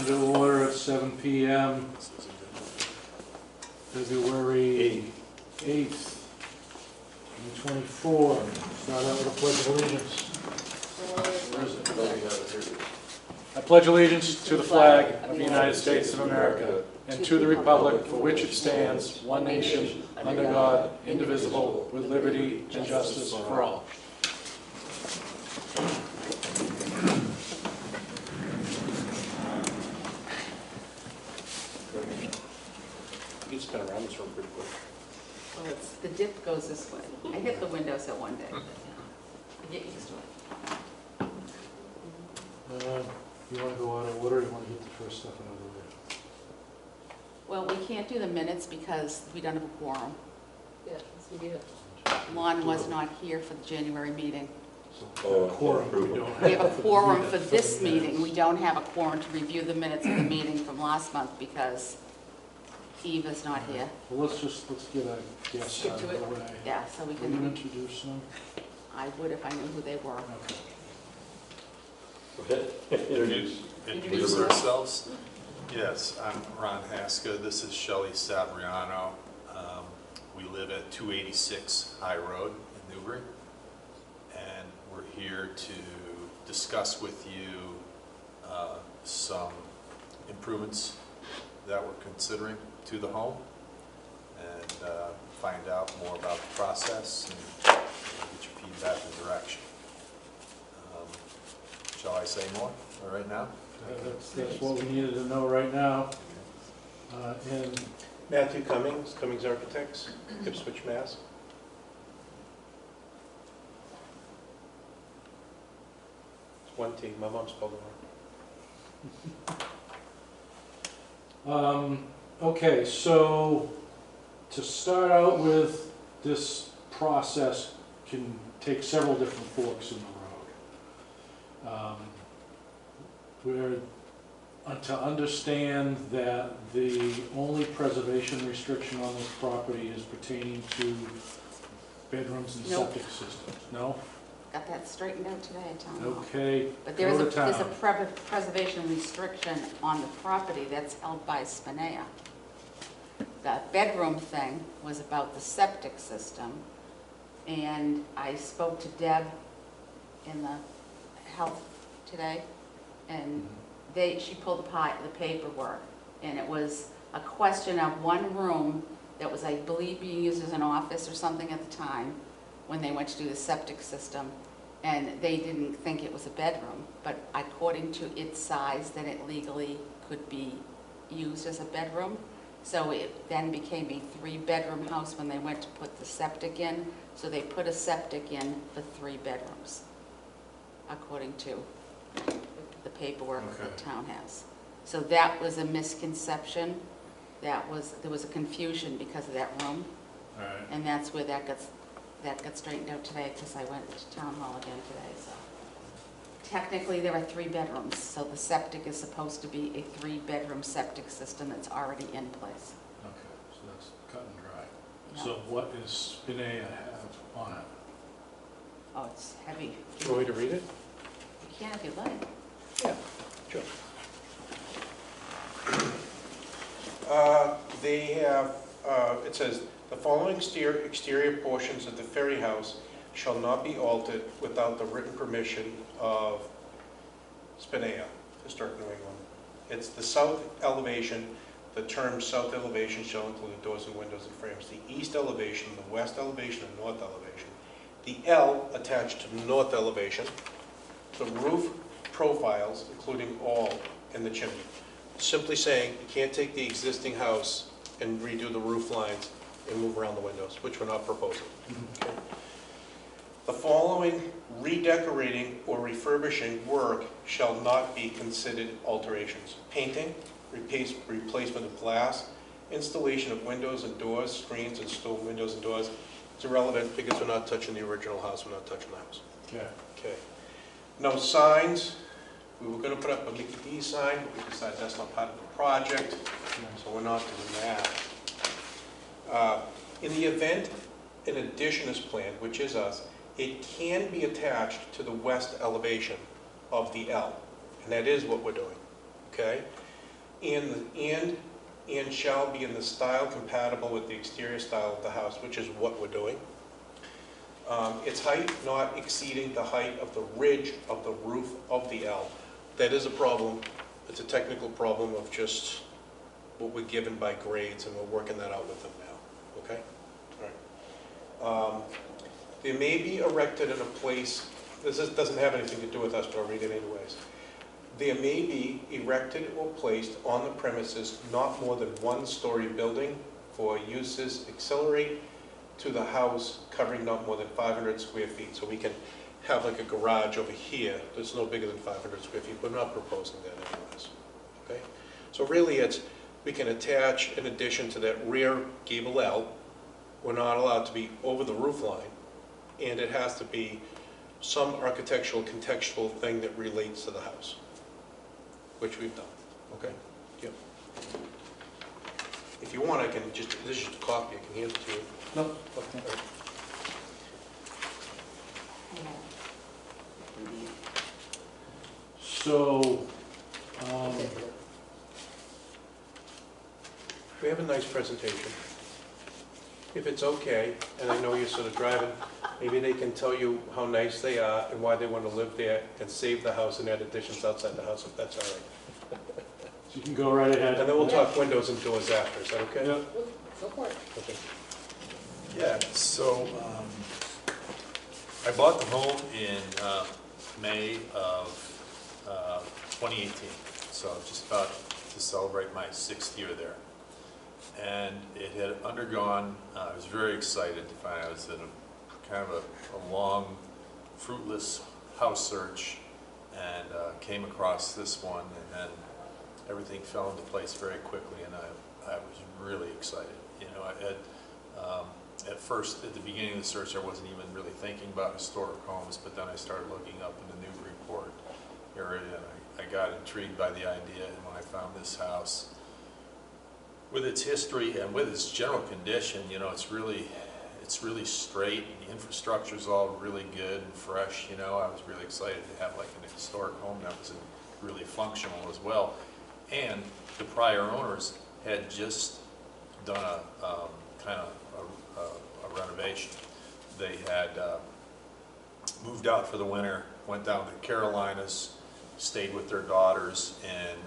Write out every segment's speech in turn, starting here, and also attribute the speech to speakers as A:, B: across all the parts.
A: Session to order at 7 p.m. February 8th, 2024. Start out with a pledge of allegiance. Where is it? I pledge allegiance to the flag of the United States of America and to the republic for which it stands, one nation, under God, indivisible, with liberty and justice for all.
B: You can spin around this room pretty quick.
C: Well, the dip goes this way. I hit the windows at one day. I get used to it.
A: You want to go out of order, or you want to get the first stuff out of the way?
C: Well, we can't do the minutes because we don't have a quorum.
D: Yeah, so we do it.
C: Lon was not here for the January meeting.
A: So, quorum, we don't
C: We have a quorum for
A: that
C: this
A: the minutes.
C: meeting. We don't have a quorum to review the minutes of the meeting from last month because Eve is not here.
A: Well, let's get a guess
D: Skip
A: out
D: to
A: of the
D: it.
A: way.
C: Yeah, so we
A: Will you
C: can,
A: introduce them?
C: I would if I knew who they were.
A: Okay.
E: Introduce ourselves. Yes, I'm Ron Haska. This is Shelley Sabriano. We live at 286 High Road in Newbury, and we're here to discuss with you some improvements that we're considering to the home, and find out more about the process and get your feedback and direction. Shall I say more right now?
A: That's what we needed to know right now. And
B: Matthew Cummings, Cummings Architects, Ipswich, Mass. It's one T. My mom spelled it wrong.
A: okay, so to start out with, this process can take several different forks in the road. We're to understand that the only preservation restriction on this property is pertaining to bedrooms and
C: Nope.
A: septic systems. No?
C: Got that straightened out today at town hall.
A: Okay.
C: But there's
A: go
C: a,
A: to
C: there's a
A: town.
C: preservation restriction on the property that's held by Spinea. The bedroom thing was about the septic system, and I spoke to Deb in the health today, and she pulled the paperwork, and it was a question of one room that was, I believe, being used as an office or something at the time when they went to do the septic system, and they didn't think it was a bedroom, but according to its size, then it legally could be used as a bedroom. So it then became a 3-bedroom house when they went to put the septic in, so they put a septic in for 3 bedrooms, according to the paperwork
A: Okay.
C: the town has. So that was a misconception. There was a confusion because of that room,
A: All right.
C: and that's where that got straightened out today, because I went to town hall again today, so. Technically, there are 3 bedrooms, so the septic is supposed to be a 3-bedroom septic system that's already in place.
A: Okay, so that's cut and dry.
C: Yeah.
A: So what is Spinea have on it?
C: Oh, it's heavy.
B: Do you want me to read it?
C: You can if you like.
B: Yeah, sure. They have, it says, the following exterior portions of the ferry house shall not be altered without the written permission of Spinea, Historic New England. It's the south elevation. The term south elevation shall include doors and windows and frames. The east elevation, the west elevation, and north elevation. The L attached to the north elevation. The roof profiles, including all, in the chimney. Simply saying you can't take the existing house and redo the roof lines and move around the windows, which we're not proposing. Okay. The following redecorating or refurbishing work shall not be considered alterations: painting, replacement of glass, installation of windows and doors, screens and stone windows and doors. It's irrelevant because we're not touching the original house, we're not touching the house.
A: Okay.
B: Okay. No signs. We were going to put up a Mickey D sign, but we decided that's not part of the project, so we're not doing that. In the event an addition is planned, which is us, it can be attached to the west elevation of the L, and that is what we're doing, okay? and shall be in the style compatible with the exterior style of the house, which is what we're doing. Its height not exceeding the height of the ridge of the roof of the L. That is a problem. It's a technical problem of just what we're given by grades, and we're working that out with them now, okay? All right. They may be erected in a place, doesn't have anything to do with us, but I'll read it anyways. There may be erected or placed on the premises not more than one-story building for uses accelerate to the house covering not more than 500 square feet. So we can have like a garage over here that's no bigger than 500 square feet. We're not proposing that anyways, okay? So really we can attach an addition to that rear gable L. We're not allowed to be over the roof line, and it has to be some architectural, contextual thing that relates to the house, which we've done, okay? Yep. If you want, I can just, this is just a copy, I can hand it to you.
A: No.
B: Okay.
A: So,
B: We have a nice presentation. If it's okay, and I know you're sort of driving, maybe they can tell you how nice they are and why they want to live there and save the house and add additions outside the house, if that's all right.
A: so you can go right ahead.
B: And then we'll talk windows and doors after, is that okay?
A: Yeah.
D: Go for it.
B: Okay.
E: Yeah, so I bought the home in May of 2018, so just about to celebrate my 6th year there. And it had undergone, I was very excited to find I was in a kind of a long, fruitless house search, and came across this one, and then everything fell into place very quickly, and I was really excited. You know, at first, at the beginning of the search, I wasn't even really thinking about historic homes, but then I started looking up in the Newburyport area, and I got intrigued by the idea, and when I found this house, with its history and with its general condition, you know, it's really straight, and the infrastructure's all really good and fresh, you know. I was really excited to have like an historic home that was really functional as well. And the prior owners had just done a kind of a renovation. They had moved out for the winter, went down to Carolinas, stayed with their daughters, and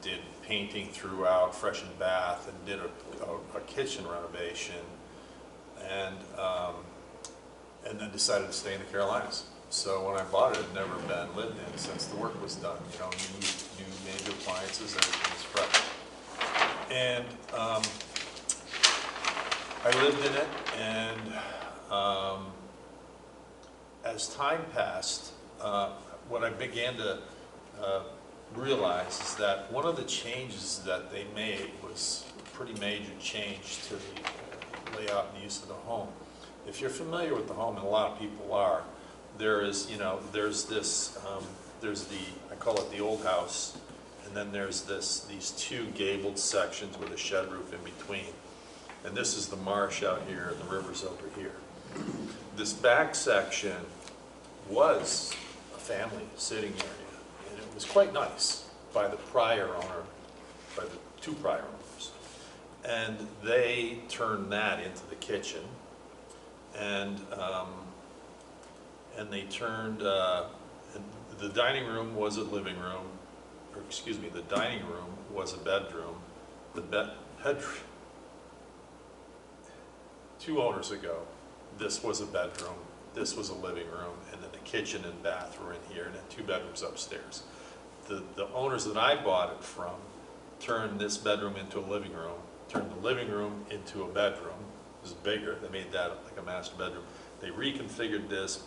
E: did painting throughout, freshened bath, and did a kitchen renovation, and then decided to stay in the Carolinas. So when I bought it, it had never been lived in since the work was done. You know, new major appliances, everything was fresh. And I lived in it, and as time passed, what I began to realize is that one of the changes that they made was a pretty major change to the layout and use of the home. If you're familiar with the home, and a lot of people are, there is, you know, there's this, there's the, I call it the old house, and then there's these two gabled sections with a shed roof in between. And this is the marsh out here, and the river's over here. This back section was a family sitting area, and it was quite nice by the prior owner, by the two prior owners. And they turned that into the kitchen, and they turned, the dining room was a living room, or excuse me, the dining room was a bedroom. The bedroom, 2 owners ago, this was a bedroom, this was a living room, and then the kitchen and bath were in here, and then 2 bedrooms upstairs. The owners that I bought it from turned this bedroom into a living room, turned the living room into a bedroom. It was bigger, they made that like a master bedroom. They reconfigured this,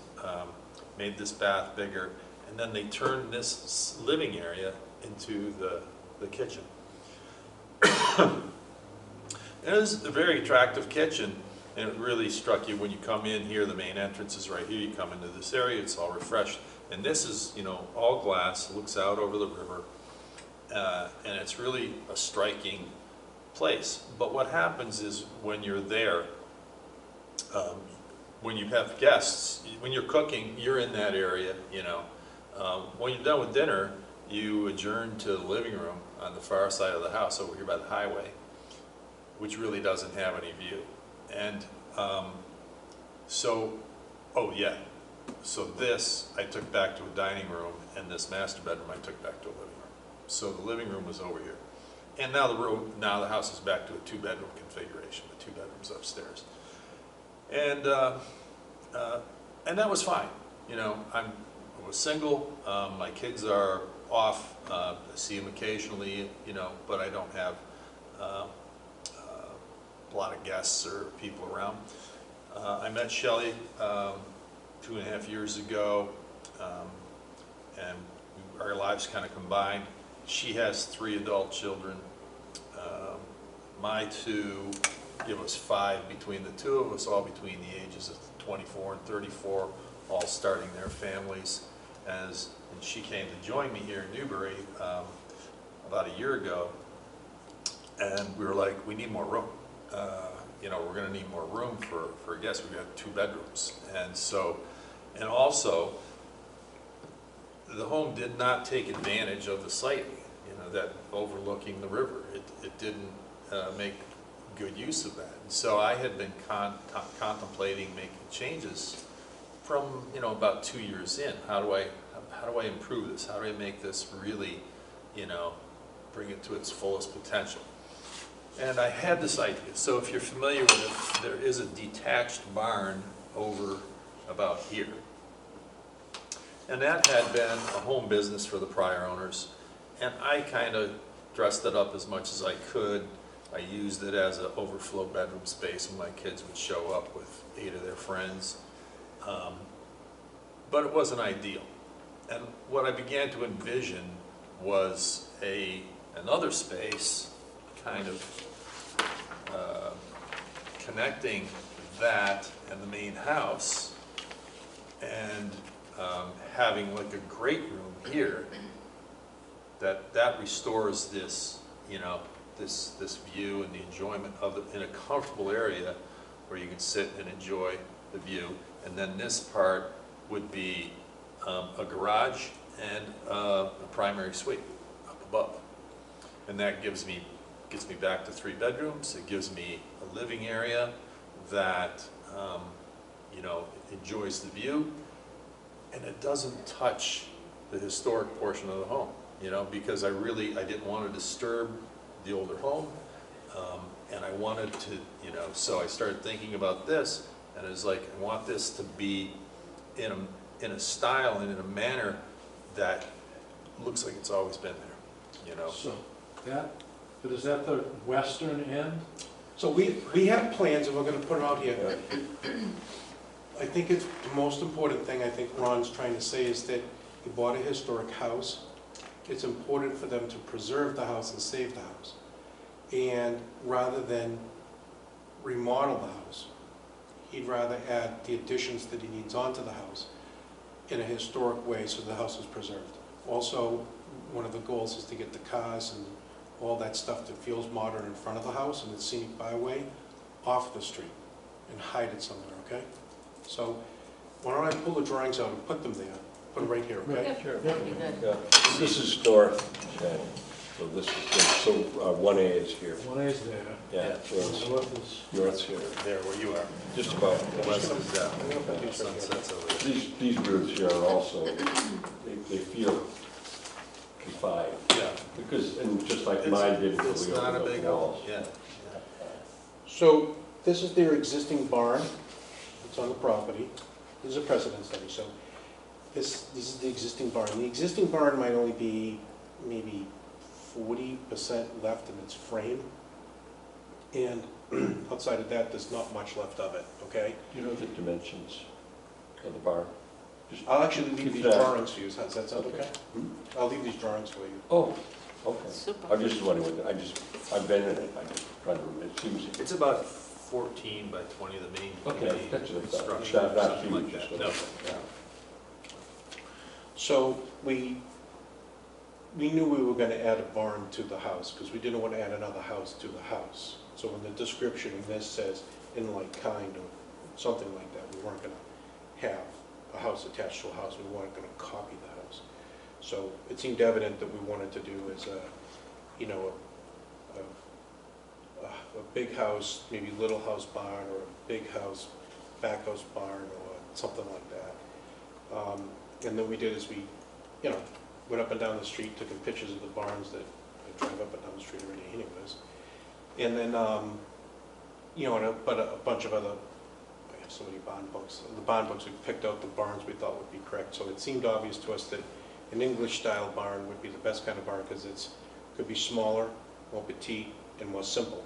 E: made this bath bigger, and then they turned this living area into the kitchen. And it was a very attractive kitchen, and it really struck you when you come in here. The main entrance is right here. You come into this area, it's all refreshed. And this is, you know, all glass, looks out over the river, and it's really a striking place. But what happens is when you're there, when you have guests, when you're cooking, you're in that area, you know. When you're done with dinner, you adjourn to the living room on the far side of the house over here by the highway, which really doesn't have any view. And so, oh yeah, so this I took back to a dining room, and this master bedroom I took back to a living room. So the living room was over here. And now the house is back to a 2-bedroom configuration with 2 bedrooms upstairs. And that was fine. You know, I was single, my kids are off, I see them occasionally, you know, but I don't have a lot of guests or people around. I met Shelley 2.5 years ago, and our lives kind of combined. She has 3 adult children. My 2 give us 5 between the 2 of us, all between the ages of 24 and 34, all starting their families. And she came to join me here in Newbury about a year ago, and we were like, we need more room. You know, we're going to need more room for guests. We've got 2 bedrooms. And so, and also, the home did not take advantage of the site, you know, that overlooking the river. It didn't make good use of that. And so I had been contemplating making changes from, you know, about 2 years in. How do I improve this? How do I make this really, you know, bring it to its fullest potential? And I had this idea. So if you're familiar with it, there is a detached barn over about here. And that had been a home business for the prior owners. And I kind of dressed it up as much as I could. I used it as an overflow bedroom space when my kids would show up with 8 of their friends. But it wasn't ideal. And what I began to envision was another space kind of connecting that and the main house, and having like a great room here that restores this, you know, this view and the enjoyment of it in a comfortable area where you can sit and enjoy the view. And then this part would be a garage and a primary suite up above. And that gets me back to 3 bedrooms. It gives me a living area that, you know, enjoys the view, and it doesn't touch the historic portion of the home, you know, because I didn't want to disturb the older home, and I wanted to, you know, so I started thinking about this, and it was like, I want this to be in a style and in a manner that looks like it's always been there, you know.
A: So but is that the western end?
B: So we have plans, and we're going to put them out here. I think it's the most important thing I think Ron's trying to say is that he bought a historic house. It's important for them to preserve the house and save the house. And rather than remodel the house, he'd rather add the additions that he needs onto the house in a historic way so the house is preserved. Also, one of the goals is to get the cars and all that stuff that feels modern in front of the house and its scenic byway off the street and hide it somewhere, okay? So why don't I pull the drawings out and put them there? Put them right here, okay?
C: Sure. That'd be good.
F: Yeah, this is north, Shannon. So this is, so 1A is here.
A: 1A is there.
F: Yeah, so it's
A: North is,
F: north's here,
E: There where you are.
F: just about.
E: West is down. Sunset's over there.
F: These roots here are also, they feel confined.
E: Yeah.
F: Because, and just like mine did until
E: It's
F: we
E: not a
F: opened up
E: big
F: the walls.
E: yeah.
B: So this is their existing barn. It's on the property. This is a precedent study, so this is the existing barn. The existing barn might only be maybe 40% left in its frame. And outside of that, there's not much left of it, okay?
F: Do you know the dimensions of the barn? Just
B: I'll actually leave
F: keep
B: these
F: that.
B: drawings for you. Does that sound okay?
F: Hmm?
B: I'll leave these drawings for you.
F: Oh, okay.
C: Super.
F: I'm just wondering, I've been in it, I just trying to, it seems,
E: It's about 14 by 20, the main
F: okay, that's what I thought. It's
E: structure,
F: not
E: something like
F: huge,
E: that.
F: just
E: No.
F: yeah.
B: So we knew we were going to add a barn to the house because we didn't want to add another house to the house. So in the description of this says in like kind or something like that, we weren't going to have a house attached to a house. We weren't going to copy the house. So it seemed evident that we wanted to do is a, you know, a big house, maybe little house barn, or a big house, back house barn, or something like that. And then we did is we, you know, went up and down the street, took pictures of the barns that I drive up and down the street already anyways. And then, you know, but a bunch of other, I have so many bond books. The bond books, we picked out the barns we thought would be correct. So it seemed obvious to us that an English style barn would be the best kind of barn because it's, could be smaller, more petite, and more simple.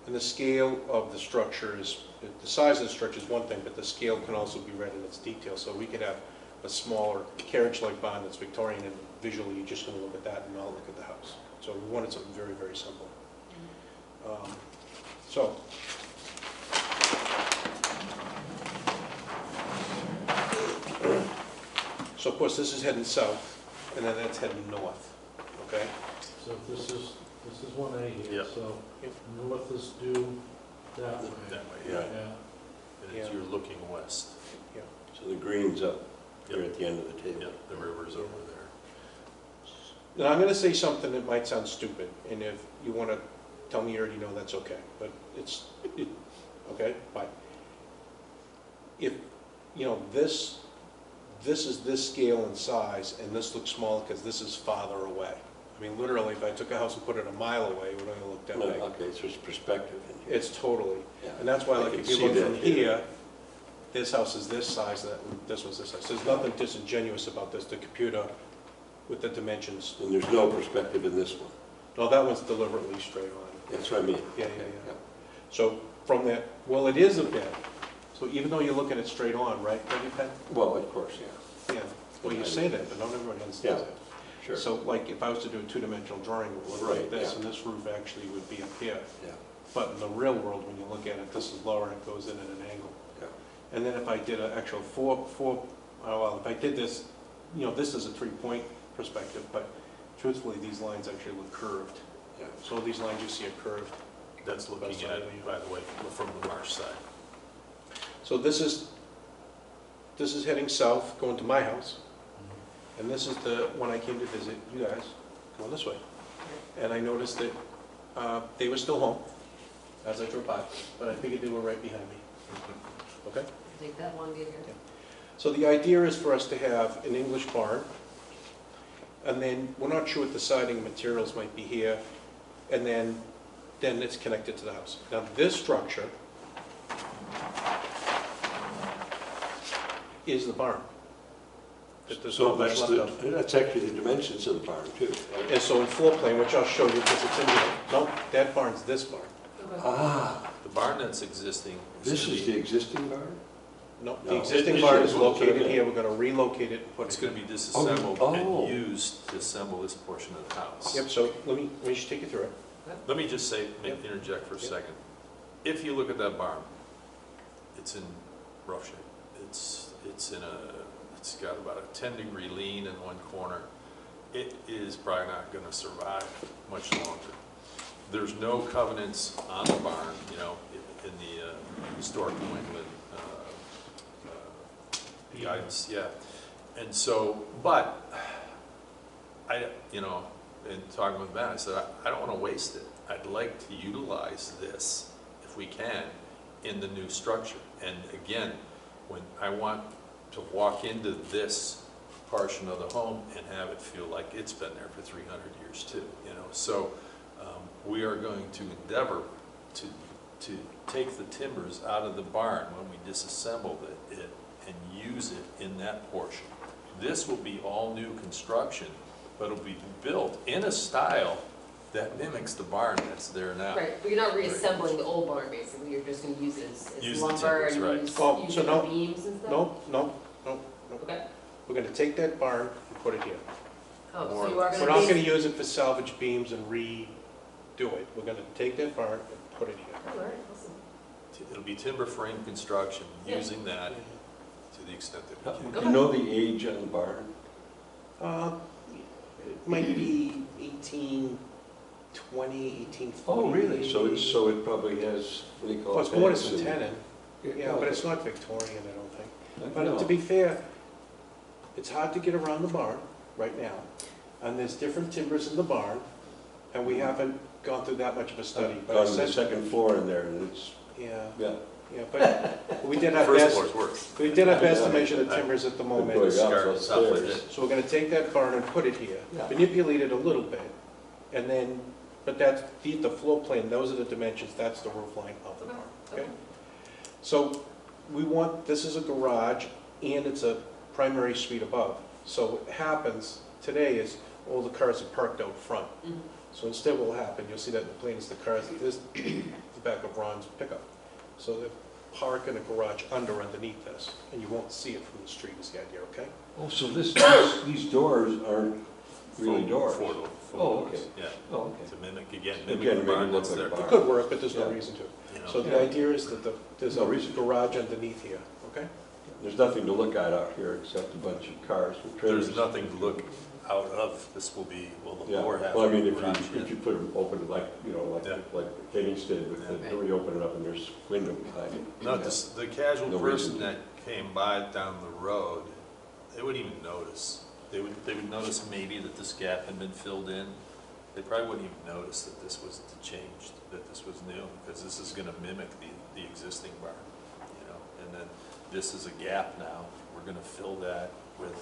B: And the scale of the structure is, the size of the structure is one thing, but the scale can also be read in its detail. So we could have a smaller carriage-like barn that's Victorian, and visually you're just going to look at that and not look at the house. So we wanted something very, very simple. So of course this is heading south, and then that's heading north, okay?
A: So this is 1A here,
E: Yep.
A: so
B: Yep.
A: north is due that way.
E: That way,
F: Yeah.
A: Yeah.
E: And as you're looking west,
F: So the green's up here at the end of the table.
E: yep, the river's over there.
B: Now, I'm gonna say something that might sound stupid, and if you wanna tell me you already know, that's okay, but okay, bye. If, you know, this is this scale and size, and this looks small because this is farther away. I mean, literally, if I took a house and put it a mile away, it would only look that
F: No,
B: big.
F: okay, so it's perspective.
B: It's totally,
F: Yeah.
B: and that's why,
F: I
B: like,
F: can
B: if you
F: see
B: look
F: that
B: from
F: here.
B: here, this house is this size, this one's this size. There's nothing disingenuous about this. The computer with the dimensions,
F: And there's no perspective in this one.
B: no, that one's deliberately straight on.
F: That's what I mean.
B: Yeah. So from that, well, it is a bit. So even though you're looking at straight on, right, don't you, Pat?
F: Well, of course, yeah,
B: Yeah. Well, you say that, but not everybody understands
F: Yeah.
B: it.
F: sure.
B: So like if I was to do a two-dimensional drawing, it would look
F: Right,
B: like this,
F: yeah.
B: and this roof actually would be up here.
F: Yeah,
B: But in the real world, when you look at it, this is lower and it goes in at an angle.
F: yeah.
B: And then if I did an actual if I did this, you know, this is a three-point perspective, but truthfully, these lines actually look curved.
F: Yeah.
B: So these lines you see are curved.
E: That's looking
B: That's
E: at
B: right.
E: it, by the way, from the marsh side.
B: So this is heading south, going to my house. And this is when I came to visit you guys, going this way. And I noticed that they were still home as I drove by, but I figured they were right behind me. Okay?
D: Take that one, get here.
B: So the idea is for us to have an English barn, and then we're not sure what the siding materials might be here, and then it's connected to the house. Now this structure is the barn. There's
F: So
B: not much
F: that's
B: left of.
F: that's actually the dimensions of the barn too.
B: And so in floor plan, which I'll show you because it's in here, no, that barn's this barn.
D: Okay.
F: Ah,
E: The barn that's existing
F: this
E: gonna
F: is
E: be-
F: the existing barn?
B: No, the
F: No.
B: existing
F: This
B: barn
F: is
B: is
F: what's
B: located
F: in it.
B: here, we're gonna relocate it and put
E: It's
B: it
E: going
B: here.
E: to be disassembled
F: Oh.
E: and used to assemble this portion of the house.
B: Yep, so let me just take you through it.
E: Let me just say,
B: Yep.
E: interject for a
B: Yep.
E: second. If you look at that barn, it's in rough shape. It's got about a 10-degree lean in one corner. It is probably not going to survive much longer. There's no covenants on the barn, you know, in the historic New England guidance, yeah. And so, but you know, in talking with Ben, I said, I don't want to waste it. I'd like to utilize this, if we can, in the new structure. And again, when I want to walk into this portion of the home and have it feel like it's been there for 300 years too, you know. So we are going to endeavor to take the timbers out of the barn when we disassemble it and use it in that portion. This will be all new construction, but it'll be built in a style that mimics the barn that's there now.
D: Right, but you're not reassembling the old barn, basically, you're just gonna use it as
E: Use the
D: lumber
E: timbers,
D: and
E: right.
D: use
B: Oh,
D: use
B: so
D: the
B: no-
D: beams and stuff?
B: No.
D: Okay.
B: We're gonna take that barn and put it here.
D: Oh,
E: Or-
D: so you are
B: We're
D: gonna
B: not gonna
D: base...
B: use it for salvage beams and redo it. We're gonna take that barn and put it here.
D: Oh, all right, awesome.
E: It'll be timber frame construction,
D: Yeah.
E: using that to the extent that we can.
F: Do you know the age on the barn?
B: It might be 1820, 1840.
F: Oh, really? So it probably has, what do you call it?
B: Well, it's more than
F: vents and-
B: tenant, yeah, but it's not Victorian, I don't think.
F: No.
B: But to be fair, it's hard to get around the barn right now. and there's different timbers in the barn, and we haven't gone through that much of a study, but I
F: On the
B: said,
F: second floor in there, and it's,
B: yeah,
F: yeah.
B: yeah, but we did our
E: First
B: best,
E: floor's worse.
B: we did our best to measure the timbers at the
F: Going
B: moment.
F: up
E: Start stuff like
F: upstairs.
E: that.
B: So we're gonna take that barn and put it here,
F: Yeah.
B: manipulate it a little bit, and then, but that's, the floor plan, those are the dimensions, that's the roof line of the barn, okay? So we want, this is a garage, and it's a primary suite above. So what happens today is all the cars are parked out front.
D: Mhm.
B: So instead what will happen, you'll see that in the plane, is the cars, this, the back of Ron's pickup. So they park in a garage underneath this, and you won't see it from the street is the idea, okay?
F: Oh, so these doors aren't really doors?
E: Four door- four
F: Oh,
E: doors,
F: okay.
E: Yeah,
F: Oh,
E: to
F: okay.
E: mimic,
F: Again,
E: mimic
F: make
E: the
F: it
E: barn
F: look
E: that's
F: like a
E: there.
F: barn.
B: It could work, but there's no
F: Yeah.
B: reason to.
E: You know.
B: So the idea is that there's
F: No
B: a
F: reason.
B: garage underneath here, okay?
F: There's nothing to look at out here except a bunch of cars with trailers.
E: There's nothing to look out of. This will be, will the
F: Yeah,
E: floor have?
F: well, I mean,
E: garage
F: if you put them open, like, you know, like,
E: Yeah.
F: like Kenny's did, with the,
E: Yeah.
F: you open it up and there's a window behind it.
E: No, the casual
F: No
E: person
F: reason.
E: that came by down the road, they wouldn't even notice. They would notice maybe that this gap had been filled in. They probably wouldn't even notice that this was changed, that this was new, because this is gonna mimic the existing barn, you know? And then this is a gap now. We're gonna fill that with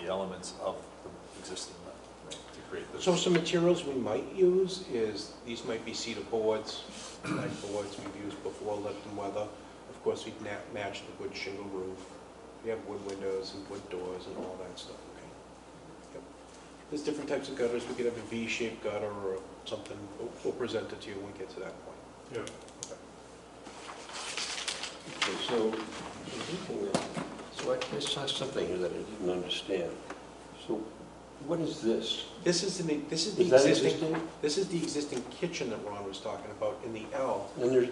E: the elements of the existing barn to create this.
B: So some materials we might use is, these might be cedar boards, like boards we've used before, let them weather. Of course, we'd match the wood shingle roof. We have wood windows and wood doors and all that stuff, okay? Yep. There's different types of gutters. We could have a V-shaped gutter or something. We'll present it to you when we get to that point.
A: Yeah.
F: Okay, so I saw something here that I didn't understand. So what is this?
B: This is the
F: Is that
B: existing,
F: existing?
B: this is the existing kitchen that Ron was talking about in the L.
F: And there's,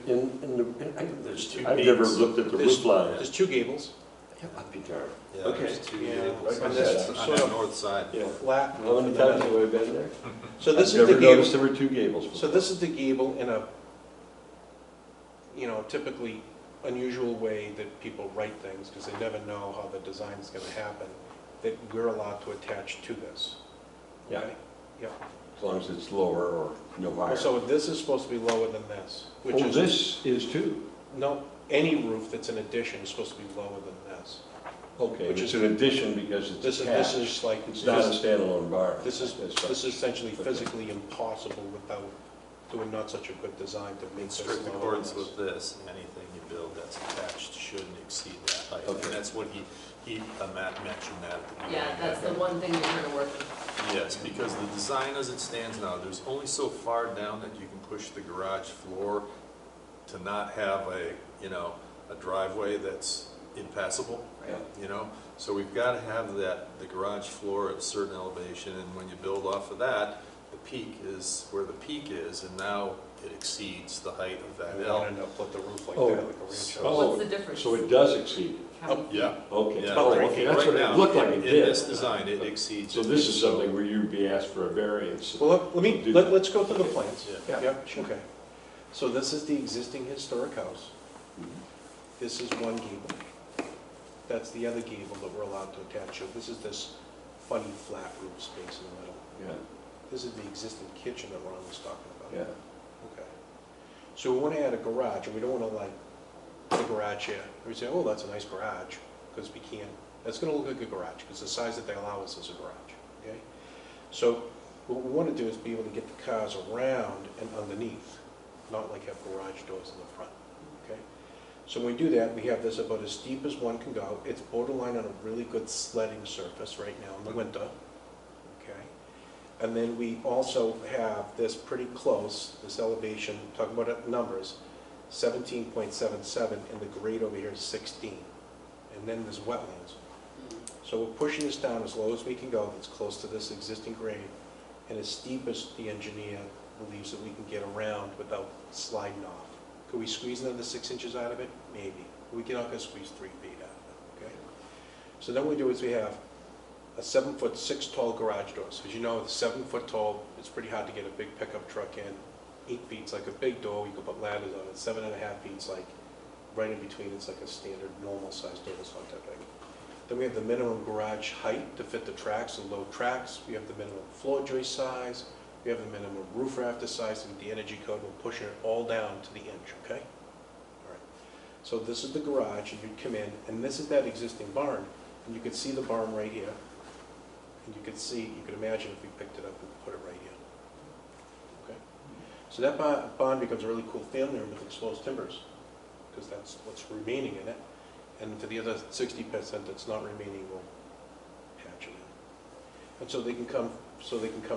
E: There's two
F: I've never
E: beams.
F: looked at the
B: There's-
F: roof line.
B: There's two gables,
F: I'll be darned.
E: Yeah,
F: Okay.
E: there's two
B: Yeah,
E: gables.
F: and
E: On
F: that's
E: that- on
B: sort
E: that
B: of-
E: north side.
F: Yeah.
B: flat
F: How
B: roof.
F: many
B: in the
F: times
B: middle.
F: have I been there?
B: So this is
F: I've
B: the
F: never
B: gable.
F: noticed there were two gables.
B: So this is the gable in a, you know, typically unusual way that people write things, because they never know how the design is gonna happen, that we're allowed to attach to this.
F: Yeah.
B: Okay? Yep.
F: As long as it's lower or no higher.
B: So this is supposed to be lower than this, which
F: Oh,
B: is,
F: this is too?
B: no, any roof that's an addition is supposed to be lower than this.
F: Okay,
B: Which
F: it's
B: is-
F: an addition because it's
B: This
F: attached.
B: is like,
F: It's not a standalone barn.
B: this is
F: As such.
B: this is essentially
F: Okay.
B: physically impossible without doing not such a good design to make
E: In
B: this
E: strict
B: lower than
E: accordance
B: this.
E: with this, anything you build that's attached shouldn't exceed that height.
F: Okay.
E: And that's what he mentioned that at the beginning.
D: Yeah, that's the one thing you're trying to work with.
E: Yes, because the design as it stands now, there's only so far down that you can push the garage floor to not have a, you know, a driveway that's impassable,
F: Yeah.
E: you know? So we've got to have that, the garage floor at a certain elevation, and when you build off of that, the peak is where the peak is, and now it exceeds the height of
B: And
E: that
B: we
E: L.
B: don't end up with the roof like
F: Oh,
B: that, like a ranch house.
F: Oh,
D: What's the difference?
F: So it does exceed.
B: Oh,
E: Yeah.
F: Okay.
E: Yeah,
F: Oh,
B: right
F: okay,
B: here.
F: that's
E: right
F: what
E: now,
F: it looked like it
E: in
F: did.
E: this design, it exceeds.
F: So
E: it.
F: this is something where you'd be asked for a variance.
B: Well, let's go through the
F: Okay.
B: plans.
E: Yeah.
B: Yep, okay. So this is the existing historic house.
F: Mhm.
B: This is one gable. That's the other gable that we're allowed to attach to. This is this funny flat roof space in the middle.
F: Yeah,
B: This is the existing kitchen that Ron was talking about.
F: yeah.
B: Okay. So we want to add a garage, and we don't want to like put a garage here. We say, oh, that's a nice garage, because we can't. That's going to look like a garage, because the size that they allow us is a garage, okay? So what we want to do is be able to get the cars around and underneath, not like have garage doors in the front, okay? So when we do that, we have this about as steep as one can go. It's borderline on a really good sledding surface right now in the winter, okay? And then we also have this pretty close, this elevation, talking about numbers, 17.77, and the grade over here is 16. And then there's wetlands. So we're pushing this down as low as we can go, that's close to this existing grade, and as steep as the engineer believes that we can get around without sliding off. Could we squeeze another 6 inches out of it? Maybe. We're not gonna squeeze 3 feet out of it, okay? So then what we do is we have a 7'6" tall garage doors. As you know, it's 7 foot tall, it's pretty hard to get a big pickup truck in. 8 feet's like a big door, you can put ladders on it. 7.5 feet's like right in between, it's like a standard normal sized door, it's not that big. Then we have the minimum garage height to fit the tracks and load tracks. We have the minimum floor joist size. We have the minimum roof rafter size, and the energy code will push it all down to the inch, okay? All right. So this is the garage, and you'd come in, and this is that existing barn. And you could see the barn right here. And you could see, you could imagine if we picked it up and put it right here. Okay? So that barn becomes a really cool family room with exposed timbers, because that's what's remaining in it. And for the other 60% that's not remaining, we'll patch it in. And so they can come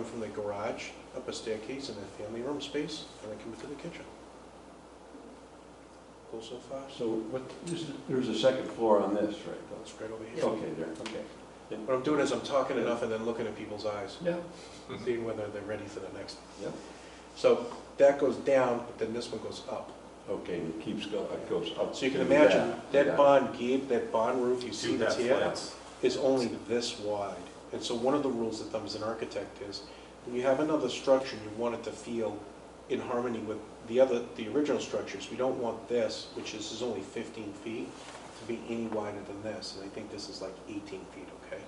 B: from the garage up a staircase in their family room space, and then come into the kitchen. Cool so far?
F: So what, there's a second floor on this, right?
B: It's right over here.
F: Okay, there, okay.
B: What I'm doing is I'm talking enough and then looking at people's eyes,
F: Yeah.
B: seeing whether they're ready for the next.
F: Yeah.
B: So that goes down, but then this one goes up.
F: Okay, and it keeps going, it goes up.
B: So you can
F: to
B: imagine
F: Yeah.
B: that barn roof you see
E: Do
B: that's
E: have
B: here
E: plans.
B: is only this wide. And so one of the rules of thumb as an architect is, when you have another structure, you want it to feel in harmony with the original structures. We don't want this, which is only 15 feet, to be any wider than this. And I think this is like 18 feet, okay?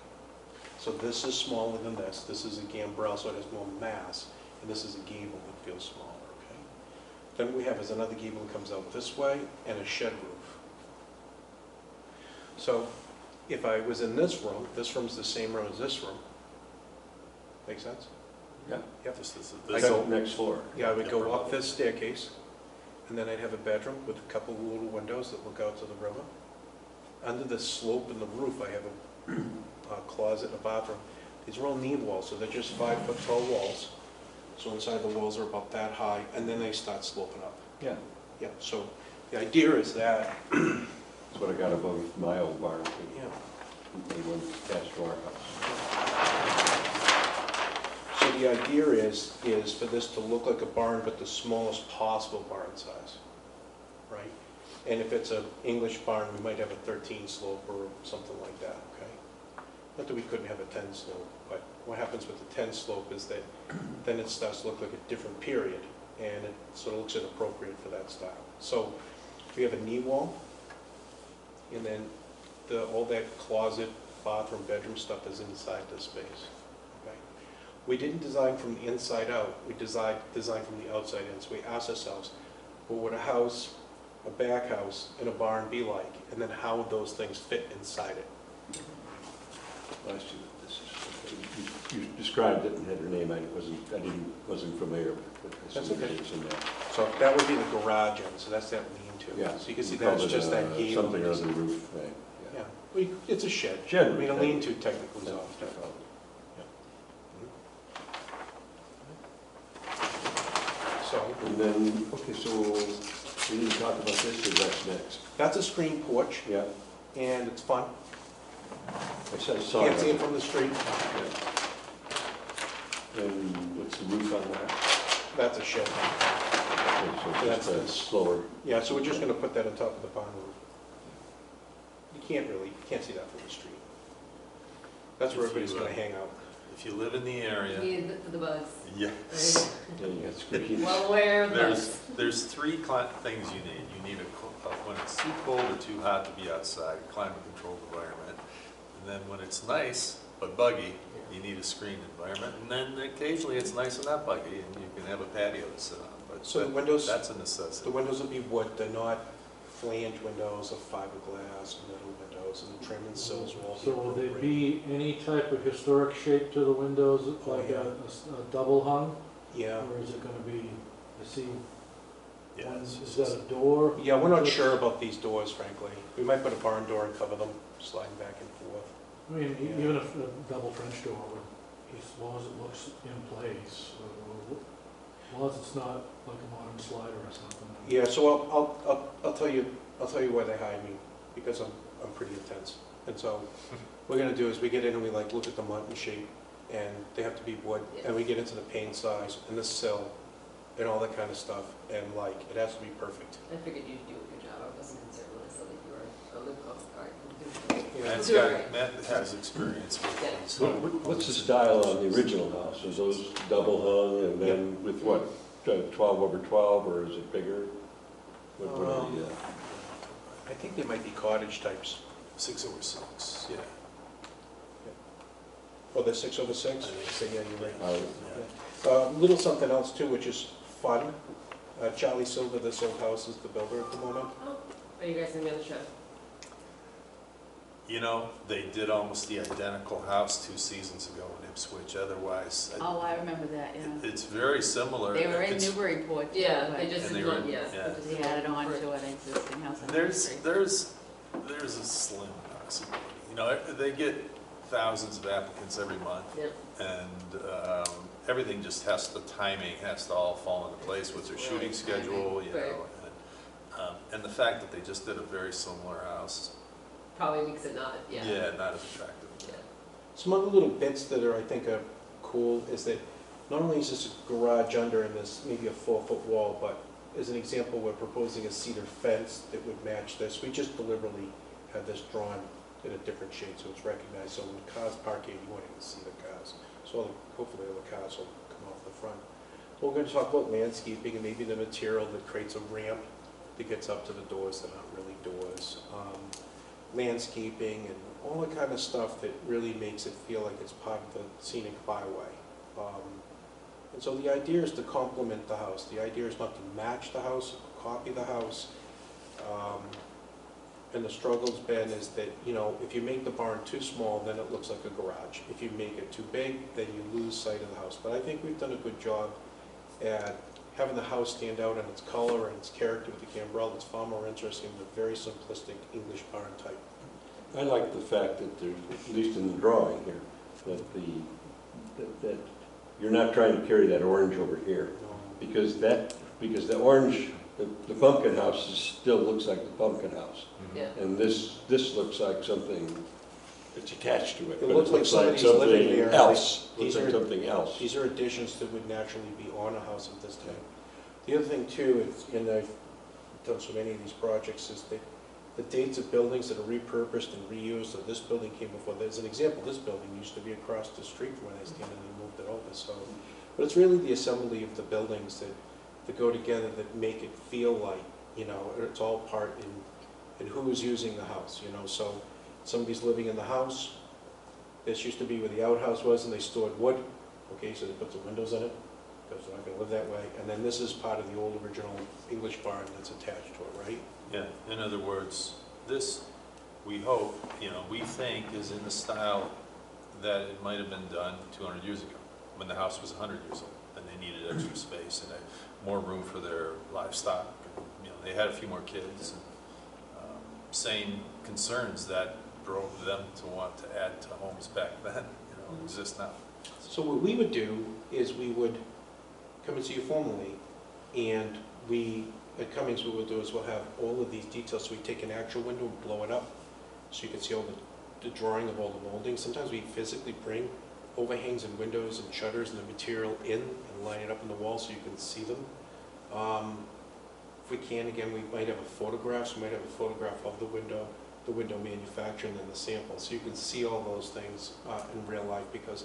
B: So this is smaller than this. This is a gambrel, so it has more mass. And this is a gable that feels smaller, okay? Then we have is another gable that comes out this way and a shed roof. So if I was in this room's the same room as this room. Make sense?
F: Yeah,
B: Yep.
F: I go next floor.
B: Yeah, I would go up this staircase, and then I'd have a bedroom with a couple of little windows that look out to the river. Under the slope in the roof, I have a closet and a bathroom. These are all knee walls, so they're just 5-foot tall walls. So inside the walls are about that high, and then they start sloping up.
F: Yeah,
B: Yeah, so the idea is that,
F: that's what I got above my old barn.
B: yeah.
F: They went attached to our house.
B: So the idea is for this to look like a barn, but the smallest possible barn size, right? And if it's an English barn, we might have a 13 slope or something like that, okay? Not that we couldn't have a 10 slope, but what happens with the 10 slope is that then it starts to look like a different period, and it sort of looks inappropriate for that style. So we have a knee wall, and then all that closet, bathroom, bedroom stuff is inside this space. Okay? We didn't design from the inside out, we designed from the outside in. So we asked ourselves, what would a house, a back house, and a barn be like? And then how would those things fit inside it?
F: I see what this is. You described it and had her name, I wasn't familiar with this.
B: That's okay.
F: It's in there.
B: So that would be the garage end, so that's that lean-to.
F: Yeah.
B: So you can see
F: We call
B: that's
F: it,
B: just that gable.
F: something on the roof, right?
B: Yeah, it's a shed.
F: Shed
B: I mean, a
F: roof,
B: lean-to technically is
F: Yeah.
B: off. So,
F: And then, okay, so we need to talk about this, or that's next?
B: that's a screen porch,
F: Yeah,
B: and it's fun.
F: I saw
B: Can't see it
F: that.
B: from the street.
F: Yeah. And what's the roof on that?
B: That's a shed.
F: Okay, so
B: That's
F: just a
B: this.
F: slower,
B: Yeah, so we're just gonna put that on top of the barn roof. You can't see that from the street. That's where
E: If you,
B: everybody's gonna hang out.
E: If you live in the area,
D: Need for the buzz.
E: yes.
F: yeah, you got screens.
D: Well aware of the buzz.
E: There's three things you need. You need when it's too cold or too hot to be outside, a climate-controlled environment. And then when it's nice but buggy, you need a screened environment. And then occasionally it's nice and not buggy, and you can have a patio to sit on. But
B: So the windows,
E: that's a necessity.
B: the windows will be wood, they're not flange windows or fiberglass, metal windows, and the trim and sills will all be
A: So will there
B: appropriate.
A: be any type of historic shape to the windows,
B: Oh,
A: like
B: yeah.
A: a double hung?
B: Yeah.
A: Or is it gonna be, I see,
E: Yeah, it's
A: is
E: just-
A: that a door?
B: Yeah, we're not sure about these doors, frankly. We might put a barn door and cover them, sliding back and forth.
A: I mean,
B: Yeah.
A: even if a double French door, would, as long as it looks in place, as long as it's not like a modern slider or something.
B: Yeah, so I'll tell you why they hired me, because I'm pretty intense. And so what we're gonna do is we get in and we like look at the mountain shape, and they have to be wood, and we get into the pane size and the sill and all that kind of stuff, and like, it has to be perfect.
D: I figured you'd do a good job. I wasn't concerned when I saw that you were a live cost guard.
E: Matt has experience with
D: Yeah.
E: these.
F: What's the style on the original house? Is those double hung and then with what, 12 over 12, or is it bigger? What are the,
B: I think they might be cottage types.
E: 6/6, yeah.
B: Oh, they're 6/6?
E: I think
B: So, yeah, you're right.
F: Uh,
B: Little something else too, which is fun. Charlie Silver, This Old House, is the builder at the moment.
D: Are you guys gonna be on the show?
E: You know, they did almost the identical house 2 seasons ago in Ipswich, otherwise,
C: Oh, I remember that, yeah.
E: it's very similar.
C: They were in
E: It's-
C: Newburyport. too,
D: Yeah,
C: but
D: they just
E: And
D: did
E: they were-
D: one, yeah.
E: yeah.
D: but just
C: They added on to an existing house. on the
E: There's
C: street.
E: there's a slim possibility. You know, they get thousands of applicants every month,
D: Yep.
E: and everything just has, the timing has to all fall into place with their shooting
C: Right.
E: schedule, you
D: Right.
E: know. And the fact that they just did a very similar house,
D: Probably makes it not, yeah.
E: not as attractive.
D: Yeah.
B: Some other little bits that are, I think, are cool is that not only is this a garage under and there's maybe a 4-foot wall, but as an example, we're proposing a cedar fence that would match this. We just deliberately had this drawn in a different shade, so it's recognized. So when cars park here, you won't even see the cars. So hopefully all the cars will come off the front. We're going to talk about landscaping and maybe the material that creates a ramp that gets up to the doors that aren't really doors. Landscaping and all the kind of stuff that really makes it feel like it's part of the scenic byway. And so the idea is to complement the house. The idea is not to match the house, copy the house. And the struggle's been is that, you know, if you make the barn too small, then it looks like a garage. If you make it too big, then you lose sight of the house. But I think we've done a good job at having the house stand out in its color and its character with the gambrel. It's far more interesting than the very simplistic English barn type.
F: I like the fact that there's, at least in the drawing here, that that you're not trying to carry that orange over here, because the orange, the pumpkin house still looks like the pumpkin house.
D: Yeah.
F: And this looks like something that's attached to it.
B: It
F: but
B: looks like somebody's living there.
F: Something else,
B: These
F: looks like
B: are-
F: something else.
B: These are additions that would naturally be on a house of this type. The other thing too, is, and I've done so many of these projects, is that the dates of buildings that are repurposed and reused. So this building came before. There's an example. This building used to be across the street from where I stand, and they moved it over. So, but it's really the assembly of the buildings that go together that make it feel like, you know, it's all part in who's using the house. You know, so somebody's living in the house. This used to be where the outhouse was, and they stored wood. Okay, so they put some windows in it, because they're not going to live that way. And then this is part of the old original English barn that's attached to it, right?
E: Yeah, in other words, this, we hope, you know, we think is in the style that it might have been done 200 years ago, when the house was 100 years old, and they needed extra space and more room for their livestock. You know, they had a few more kids, and same concerns that drove them to want to add to homes back then, you know, exist now.
B: So what we would do is we would come and see you formally, and we, at Cummings, what we'll do is we'll have all of these details. So we take an actual window and blow it up, so you can see all the drawing of all the moldings. Sometimes we physically bring overhangs and windows and shutters and the material in and line it up in the wall so you can see them. If we can, again, we might have a photograph. So we might have a photograph of the window manufacturer, and then the sample, so you can see all those things in real life. Because,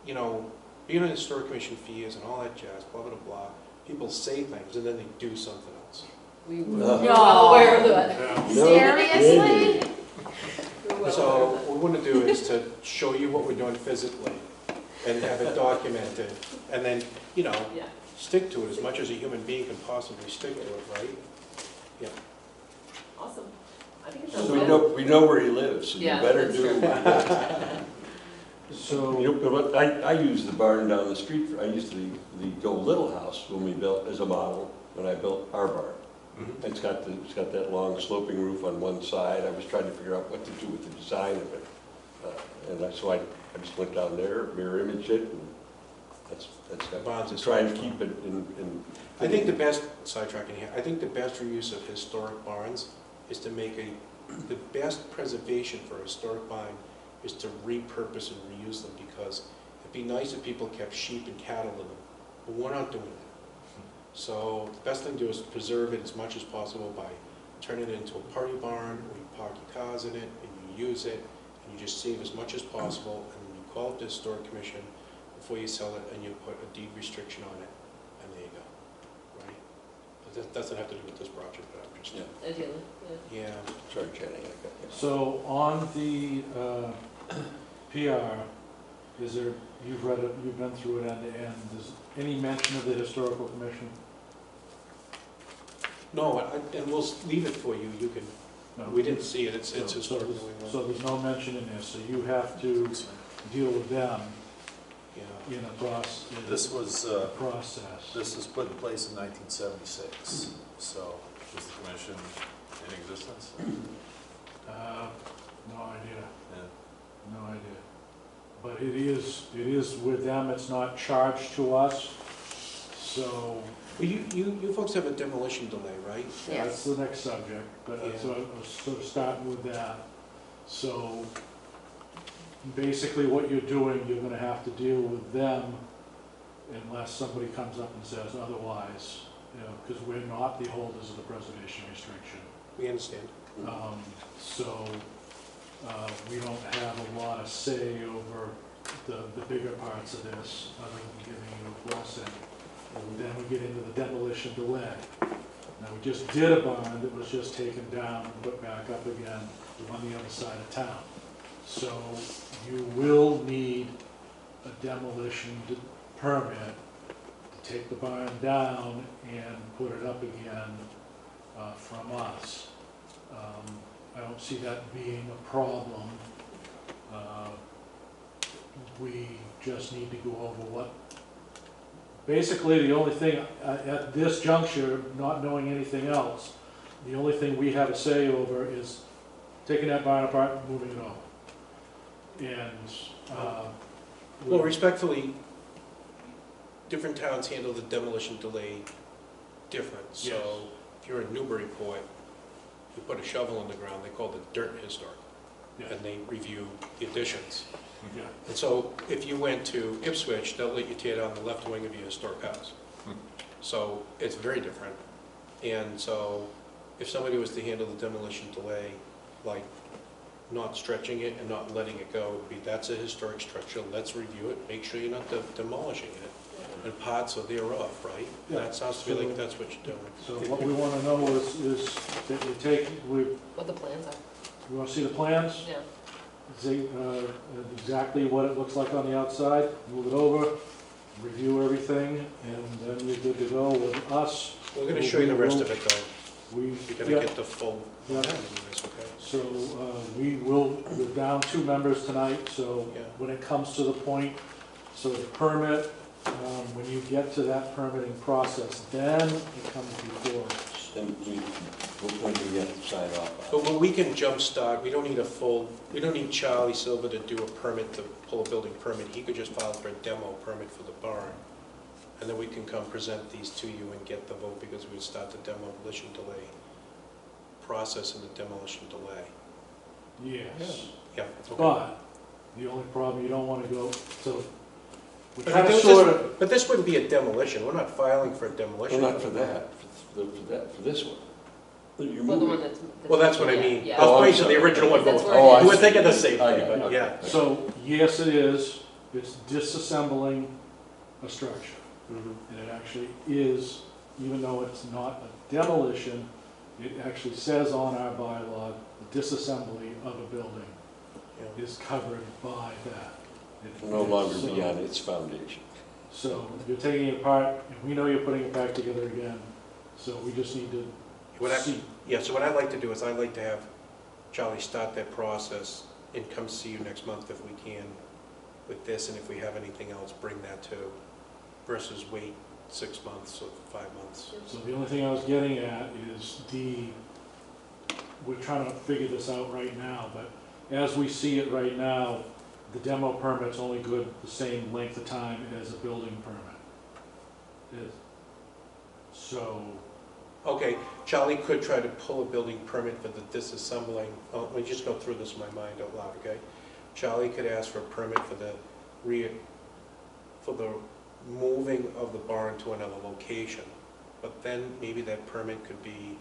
B: you know, being on the Historic Commission for years and all that jazz, blah, blah, blah, people say things and then they do something else.
D: We
F: No.
D: were well aware of that.
F: No
C: Seriously?
F: kidding.
D: We were well
B: So
D: aware of
B: what we want to do is to show you what we're doing physically and have it documented, and then, you know,
D: that. Yeah.
B: stick to it as much as a human being can possibly stick to it, right? Yeah.
D: Awesome. I think it sounds
F: So
D: good.
F: we know where he lives, so you
D: Yeah,
F: better
D: that's
F: do.
D: true.
A: So,
F: You know, but I use the barn down the street. I used the old little house when we built as a model when I built our barn. It's got that long sloping roof on one side. I was trying to figure out what to do with the design of it, so I just went down there, mirror imaged it, and that's
B: Barns is
F: try and
B: so
F: keep it in.
B: I think the best, sidetracking here, I think the best reuse of historic barns is to make the best preservation for a historic barn is to repurpose and reuse them, because it'd be nice if people kept sheep and cattle in them, but we're not doing that. So the best thing to do is preserve it as much as possible by turning it into a party barn, where you park your cars in it, and you use it, and you just save as much as possible, and then you call up the Historic Commission before you sell it, and you put a deed restriction on it, and there you go, right? Does That doesn't have to do with this project, but I'm just,
F: Yeah.
D: Ideally, yeah.
B: yeah.
F: Sorry, Channing, I got you.
A: So on the PR, is there, you've read it, you've been through it end to end, is any mention of the historical commission?
B: No, and we'll leave it for you, you can,
A: No.
B: we didn't see it, it's
A: So
B: historical.
A: there's- So there's no mention in there, so you have to deal with them
B: Yeah.
A: in a process.
E: This was,
A: Process.
E: this was put in place in 1976, so was the commission in existence?
A: No idea,
E: Yeah.
A: no idea. But it is with them, it's not charged to us, so
B: Well, you folks have a demolition delay, right?
A: that's
C: Yes.
A: the next subject, but
B: Yeah.
A: so I was sort of starting with that. So basically what you're doing, you're gonna have to deal with them unless somebody comes up and says otherwise, you know, because we're not the holders of the preservation restriction.
B: We understand.
A: So we don't have a lot of say over the bigger parts of this, other than giving you a blessing. Then we get into the demolition delay. Now, we just did a barn that was just taken down and put back up again on the other side of town. So you will need a demolition permit to take the barn down and put it up again from us. I don't see that being a problem. We just need to go over what, basically, the only thing, at this juncture, not knowing anything else, the only thing we have a say over is taking that barn apart and moving it over. And,
B: Well, respectfully, different towns handle the demolition delay different.
A: Yes.
B: So if you're in Newburyport, you put a shovel in the ground, they call it dirt historic,
A: yeah,
B: and they review the additions.
A: yeah.
B: And so if you went to Ipswich, they'll let you tear down the left wing of your historic house. So it's very different. And so if somebody was to handle the demolition delay, like not stretching it and not letting it go, it'd be, that's a historic structure, let's review it, make sure you're not demolishing it, and parts are thereof, right?
A: Yeah.
B: That sounds to me like that's what you're doing.
A: So what we want to know is that you take, we
D: What the plans are,
A: want to see the plans?
D: yeah.
A: See exactly what it looks like on the outside, move it over, review everything, and then you're good to go with us.
B: We're gonna show you the rest of it though.
A: We,
B: You're gonna
A: yeah,
B: get the full.
A: Yeah.
B: Anyways, okay?
A: so we're down 2 members tonight, so
B: Yeah.
A: when it comes to the point, so the permit, when you get to that permitting process, then it comes before us.
F: And when do we have to sign off on
B: But when we can jumpstart, we don't need a full, we don't need Charlie Silver to do a permit to pull a building permit. He could just file for a demo permit for the barn. And then we can come present these to you and get the vote because we would start the demolition delay process and the demolition delay.
A: Yes,
B: Yeah. okay.
A: but the only problem, you don't want to go, so we're
B: But
A: trying to
B: this-
A: sort of,
B: But this wouldn't be a demolition. We're not filing for a demolition.
F: Well, not for that, for this one. You're
D: Well, the one
F: moving.
D: that's.
B: Well, that's what I mean.
D: Yeah.
B: I was
F: Oh, I'm
B: pointing to the
F: sorry.
B: original one.
D: That's
B: going,
D: where it
F: Oh, I
D: is.
B: You were
F: see.
B: thinking the same
F: I
B: thing,
F: got it,
B: but
F: okay.
B: yeah.
A: so yes, it is, it's disassembling a structure.
B: Mhm.
A: And it actually is, even though it's not a demolition, it actually says on our bylaw, the disassembly of a building
B: Yeah.
A: is covered by that. It-
F: No longer
A: so-
F: beyond its foundation.
A: So you're taking it apart, and we know you're putting it back together again, so we just need to
B: What I-
A: see.
B: Yeah, so what I'd like to do is I'd like to have Charlie start that process and come see you next month if we can with this, and if we have anything else, bring that too, versus wait 6 months or 5 months.
A: So the only thing I was getting at is we're trying to figure this out right now, but as we see it right now, the demo permit's only good the same length of time as a building permit. So,
B: Okay, Charlie could try to pull a building permit for the disassembling, let me just go through this in my mind out loud, okay? Charlie could ask for a permit for the moving of the barn to another location, but then maybe that permit could be,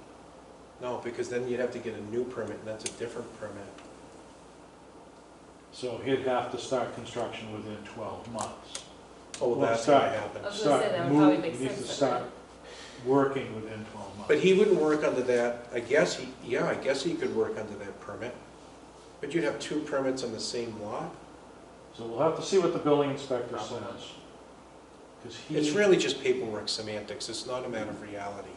B: no, because then you'd have to get a new permit, and that's a different permit.
A: so he'd have to start construction within 12 months.
B: Oh,
A: Well,
B: that's how it
A: start.
D: I
B: happens.
D: was gonna say that would
A: Move-
D: probably make
A: needs to
D: sense.
A: start. working within 12 months.
B: But he wouldn't work under that, I guess he could work under that permit. But you'd have two permits on the same lot?
A: So we'll have to see what the building inspector says. 'Cause
B: It's really just paperwork semantics, it's not a matter of reality.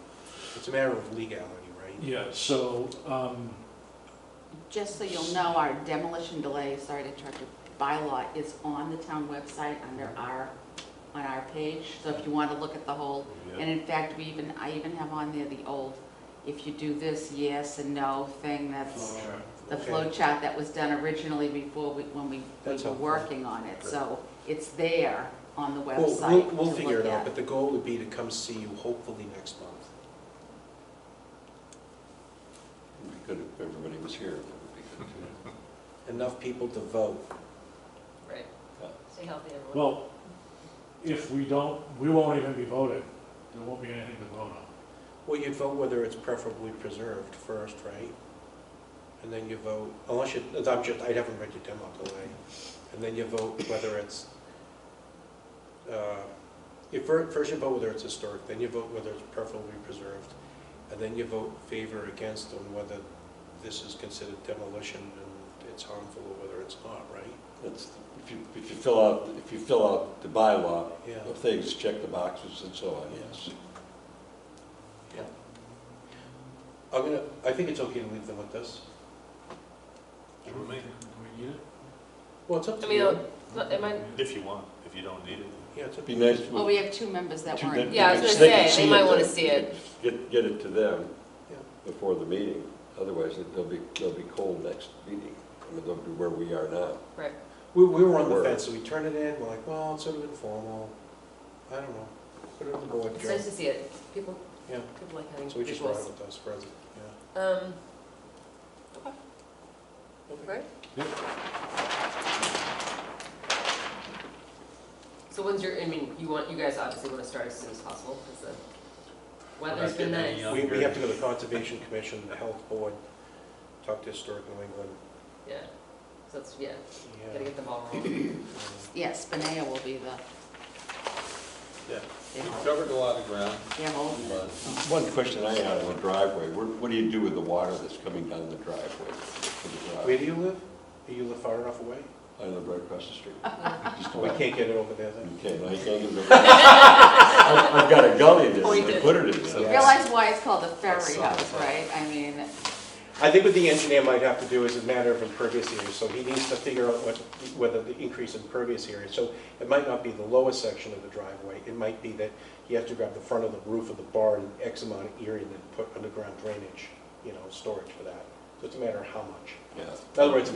B: It's a matter of legality, right?
A: Yeah, so,
C: Just so you'll know, our demolition delay, sorry to interrupt you, bylaw is on the town website under on our page. So if you want to look at the whole, and in fact, I even have on there the old, if you do this yes and no thing, that's the
B: Okay.
C: flow chart that was done originally before when we
B: That's
C: were
B: helpful.
C: working on it. So it's there on the
B: We'll
C: website.
B: we'll
C: to
B: figure
C: look
B: it out,
C: at.
B: but the goal would be to come see you hopefully next month.
F: It'd be good if everybody was here, that would be good too.
B: Enough people to vote.
D: Right.
F: Yeah.
D: Stay healthy, everyone.
A: well, if we don't, we won't even be voted. There won't be anything to vote on.
B: Well, you'd vote whether it's preferably preserved first, right? And then you vote, unless you, I haven't read your demo delay. And then you vote whether it's, first you vote whether it's historic, then you vote whether it's preferably preserved. And then you vote favor against on whether this is considered demolition and it's harmful or whether it's not, right?
F: That's, if you fill out the bylaw,
B: Yeah.
F: things, check the boxes and so on, yes.
B: I think it's okay to leave them with this.
E: Give it me,
A: Do we need it?
B: Well, it's up to
D: I mean,
B: you.
D: am I,
E: if you want, if you don't need it.
B: Yeah, it's up
F: Be
B: to you.
F: nice.
C: Well, we have two members that
F: to-
C: weren't.
D: Yeah, I was gonna
F: they can
D: say, they might wanna
F: then.
D: see it.
F: Get it to them
B: Yeah.
F: before the meeting, otherwise they'll be cold next meeting. I mean, they'll be where we are now.
D: Right.
B: We were on the
F: Word.
B: fence, so we turned it in, we're like, well, it's sort of informal. I don't know. Put it on the board,
D: It's
B: Joe.
D: nice to see it. People
B: Yeah,
D: like having
B: so we just brought
D: visuals.
B: it with us for, yeah.
D: Okay,
B: Okay.
D: right?
A: Yep.
D: So when's your, I mean, you guys obviously want to start as soon as possible, because the weather's
E: not
D: been
E: getting any
D: nice.
E: younger.
B: We have to go to the Conservation Commission, the Health Board, talk to Historic New England.
D: Yeah, so that's, yeah,
B: Yeah.
D: gotta get the ball rolling.
C: Yes, Spinea will be
E: Yeah,
C: they're
E: we've
C: holding-
E: covered a lot of ground,
C: they're holding it.
E: but
F: One question I had on the driveway, what do you do with the water that's coming down the driveway? to the drive?
B: Where do you live? Do you live far enough away?
F: I live right across the street. Just
B: We
F: about.
B: can't get it over there then?
F: You can't, I can't get it. I've got a gully there,
D: Point
F: I
D: it.
F: put it in
C: You
F: there.
B: Yeah.
C: realize why it's called a ferry
E: That's
C: house,
E: something.
C: right? I mean,
B: I think what the engineer might have to do is a matter of impervious area, so he needs to figure out whether the increase in impervious area, so it might not be the lowest section of the driveway, it might be that he has to grab the front of the roof of the barn, X amount of area, and then put underground drainage, storage for that. So it's a matter of how much.
F: Yeah.
B: In other words,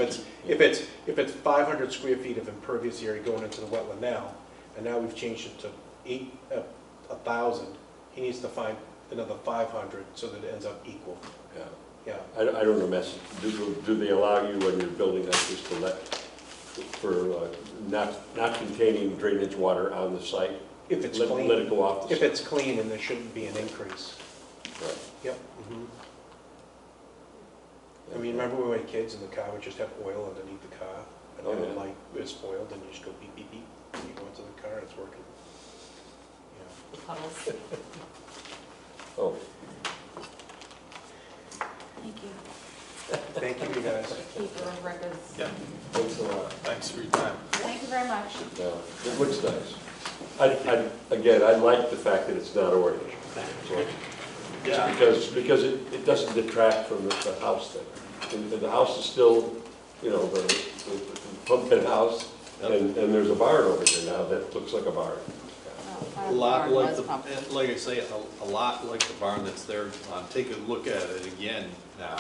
B: if it's 500 square feet of impervious area going into the wetland now, and now we've changed it to 1,000, he needs to find another 500 so that it ends up equal.
F: Yeah.
B: Yeah.
F: I don't know, do they allow you when you're building like this to for not containing drainage water on the site?
B: If it's
F: Let
B: clean.
F: it go off the
B: If
F: site?
B: it's clean, and there shouldn't be an increase.
F: Right.
B: Yep. I mean, remember when we were kids and the car would just have oil underneath the car? And
F: Oh,
B: then the
F: yeah.
B: light is spoiled and you just go beep, beep, beep, and you go into the car and it's working.
D: The puddles.
F: Oh,
C: thank you.
B: Thank you, you guys.
C: Keeper of records.
E: yeah,
F: thanks a lot.
E: thanks for your time.
C: Thank you very much.
F: No, it looks nice. Again, I like the fact that it's not orange. So,
E: Yeah,
F: because it doesn't detract from the house thing. And the house is still, the pumpkin house, and there's a barn over there now that looks like a barn.
C: Well, part
E: a
C: of the
E: lot
C: barn
E: like
C: was
E: the,
C: pumpkin.
E: and like I say, a lot like the barn that's there. Take a look at it again now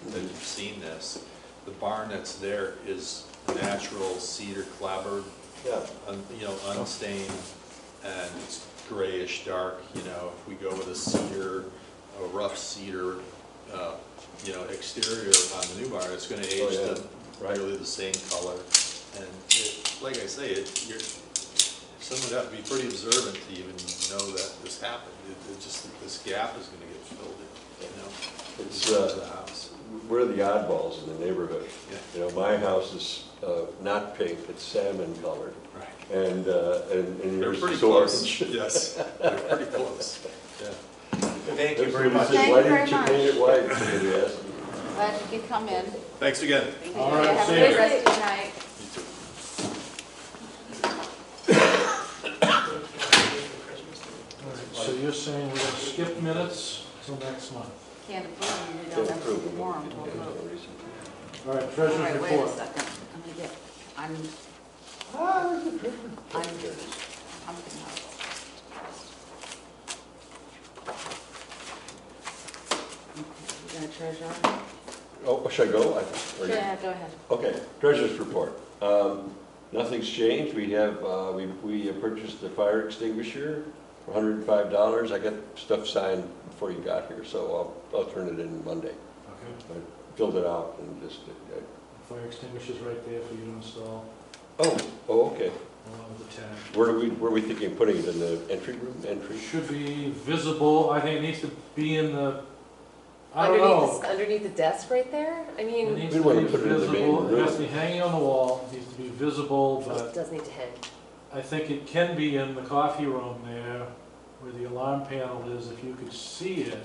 E: that you've seen this. The barn that's there is natural cedar clapboard,
F: Yeah.
E: unstained, and it's grayish dark. If we go with a rough cedar, exterior on the new barn, it's going to age
F: yeah.
E: to
F: Right.
E: nearly the same color. And like I say, someone would have to be pretty observant to even know that this happened. This gap is going to get filled in,
F: It's,
E: to the house.
F: we're the oddballs in the neighborhood.
E: Yeah.
F: My house is not pink, it's salmon colored,
E: Right.
F: and
E: They're
F: yours
E: pretty
F: is
E: close.
F: orange.
E: Yes, they're pretty close. Yeah.
B: Thank you very
F: Everybody
B: much.
F: says,
C: Thank
F: why
C: you very
F: didn't you
C: much.
F: paint it white? Somebody asked me.
C: Glad you could come in.
E: Thanks again.
A: All right,
C: Have a
A: see
C: good
A: ya.
C: rest of your night.
A: All right, so you're saying we're gonna skip minutes till next month?
C: Can't approve them, you
F: Can't
C: don't have
F: approve
C: a
F: it.
C: quorum to
F: There's
C: approve.
F: no reason.
A: All right,
C: All
A: treasurer's
C: right, wait a
A: report.
C: second, I'm gonna get, I'm pumping out. Okay, you gonna treasure?
F: Oh, should I go? Or you-
C: Yeah, go ahead.
F: Okay, treasurer's report. Nothing's changed. We have, we purchased the fire extinguisher for $105. I got stuff signed before you got here, so I'll turn it in Monday.
A: Okay,
F: I filled it out and just,
A: fire extinguisher's right there for you to install,
F: oh, okay.
A: along with the tag.
F: Where are we thinking of putting it? In the entry room?
A: It should be visible, I think it needs to be in the, I don't
D: Underneath
A: know.
D: underneath the desk right there? I
A: It
D: mean,
A: needs
F: We
A: to
F: wanna
A: be
F: put it in the main
A: visible, it has to
F: room.
A: be hanging on the wall, it needs to be visible,
D: it
A: but
D: does need to hang.
A: I think it can be in the coffee room there, where the alarm panel is, if you could see it.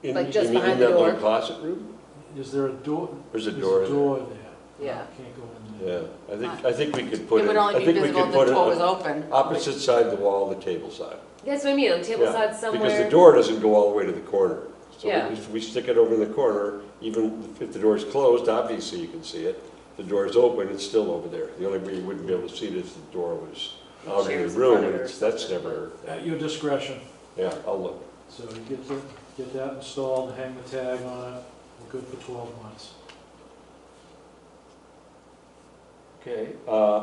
F: In-
D: Like just
F: in
D: behind the
F: that little
D: door?
F: closet room?
A: Is there a door?
F: There's a door
A: There's a
F: there.
A: door there.
D: Yeah.
A: Can't go in there.
F: Yeah, I think we could put
C: It
F: it,
C: would
F: I
C: only be
F: think we
C: visible
F: could
C: if the
F: put
C: door was
F: it
C: open.
F: opposite side of the wall, the table side.
D: That's what I mean, on the table
F: Yeah,
D: side somewhere.
F: Because the door doesn't go all the way to the corner. So
D: Yeah.
F: if we stick it over in the corner, even if the door's closed, obviously you can see it. If the door's open, it's still over there. The only way you wouldn't be able to see it is if the door was out in
D: Chairs
F: the
D: in
F: room,
D: front of
F: and
D: it or
F: that's
D: something.
F: never,
A: At your discretion.
F: yeah, I'll look.
A: So you get that installed, hang the tag on it, we're good for 12 months.
F: Okay,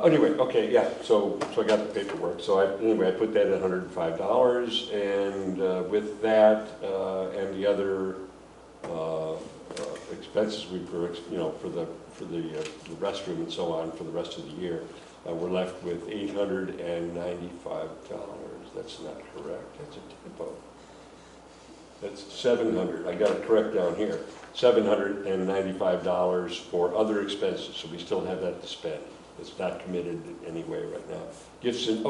F: anyway, okay, yeah, so I got the paperwork, so anyway, I put that at $105, and with that, and the other expenses for the restroom and so on for the rest of the year, we're left with $895. That's not correct, that's a typo. That's 700, I got it correct down here. $795 for other expenses, so we still have that to spend. It's not committed anyway right now. Gifts and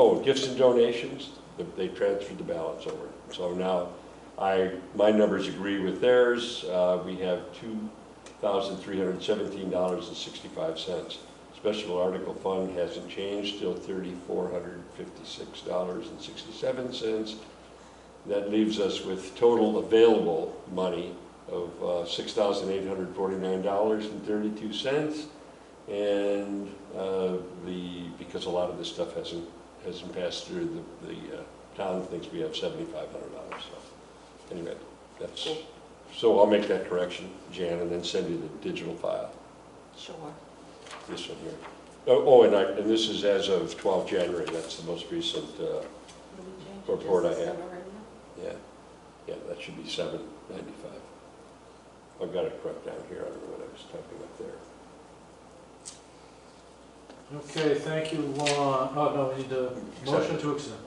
F: donations, they transferred the balance over. So now, my numbers agree with theirs. We have $2,317.65. Special article fund hasn't changed, still $3,456.67. That leaves us with total available money of $6,849.32. And because a lot of this stuff hasn't passed through, the town thinks we have $7,500. So anyway, that's, so I'll make that correction, Jan, and then send you the digital file,
C: Sure.
F: this one here. And this is as of 12 January, that's the most recent,
C: What do we change?
F: Report
C: Just
F: I have.
C: December, isn't it?
F: yeah, that should be 795. I've got it correct down here, I don't know what I was typing up there.
A: Okay, thank you, Lon. Oh, no, we need a motion to accept.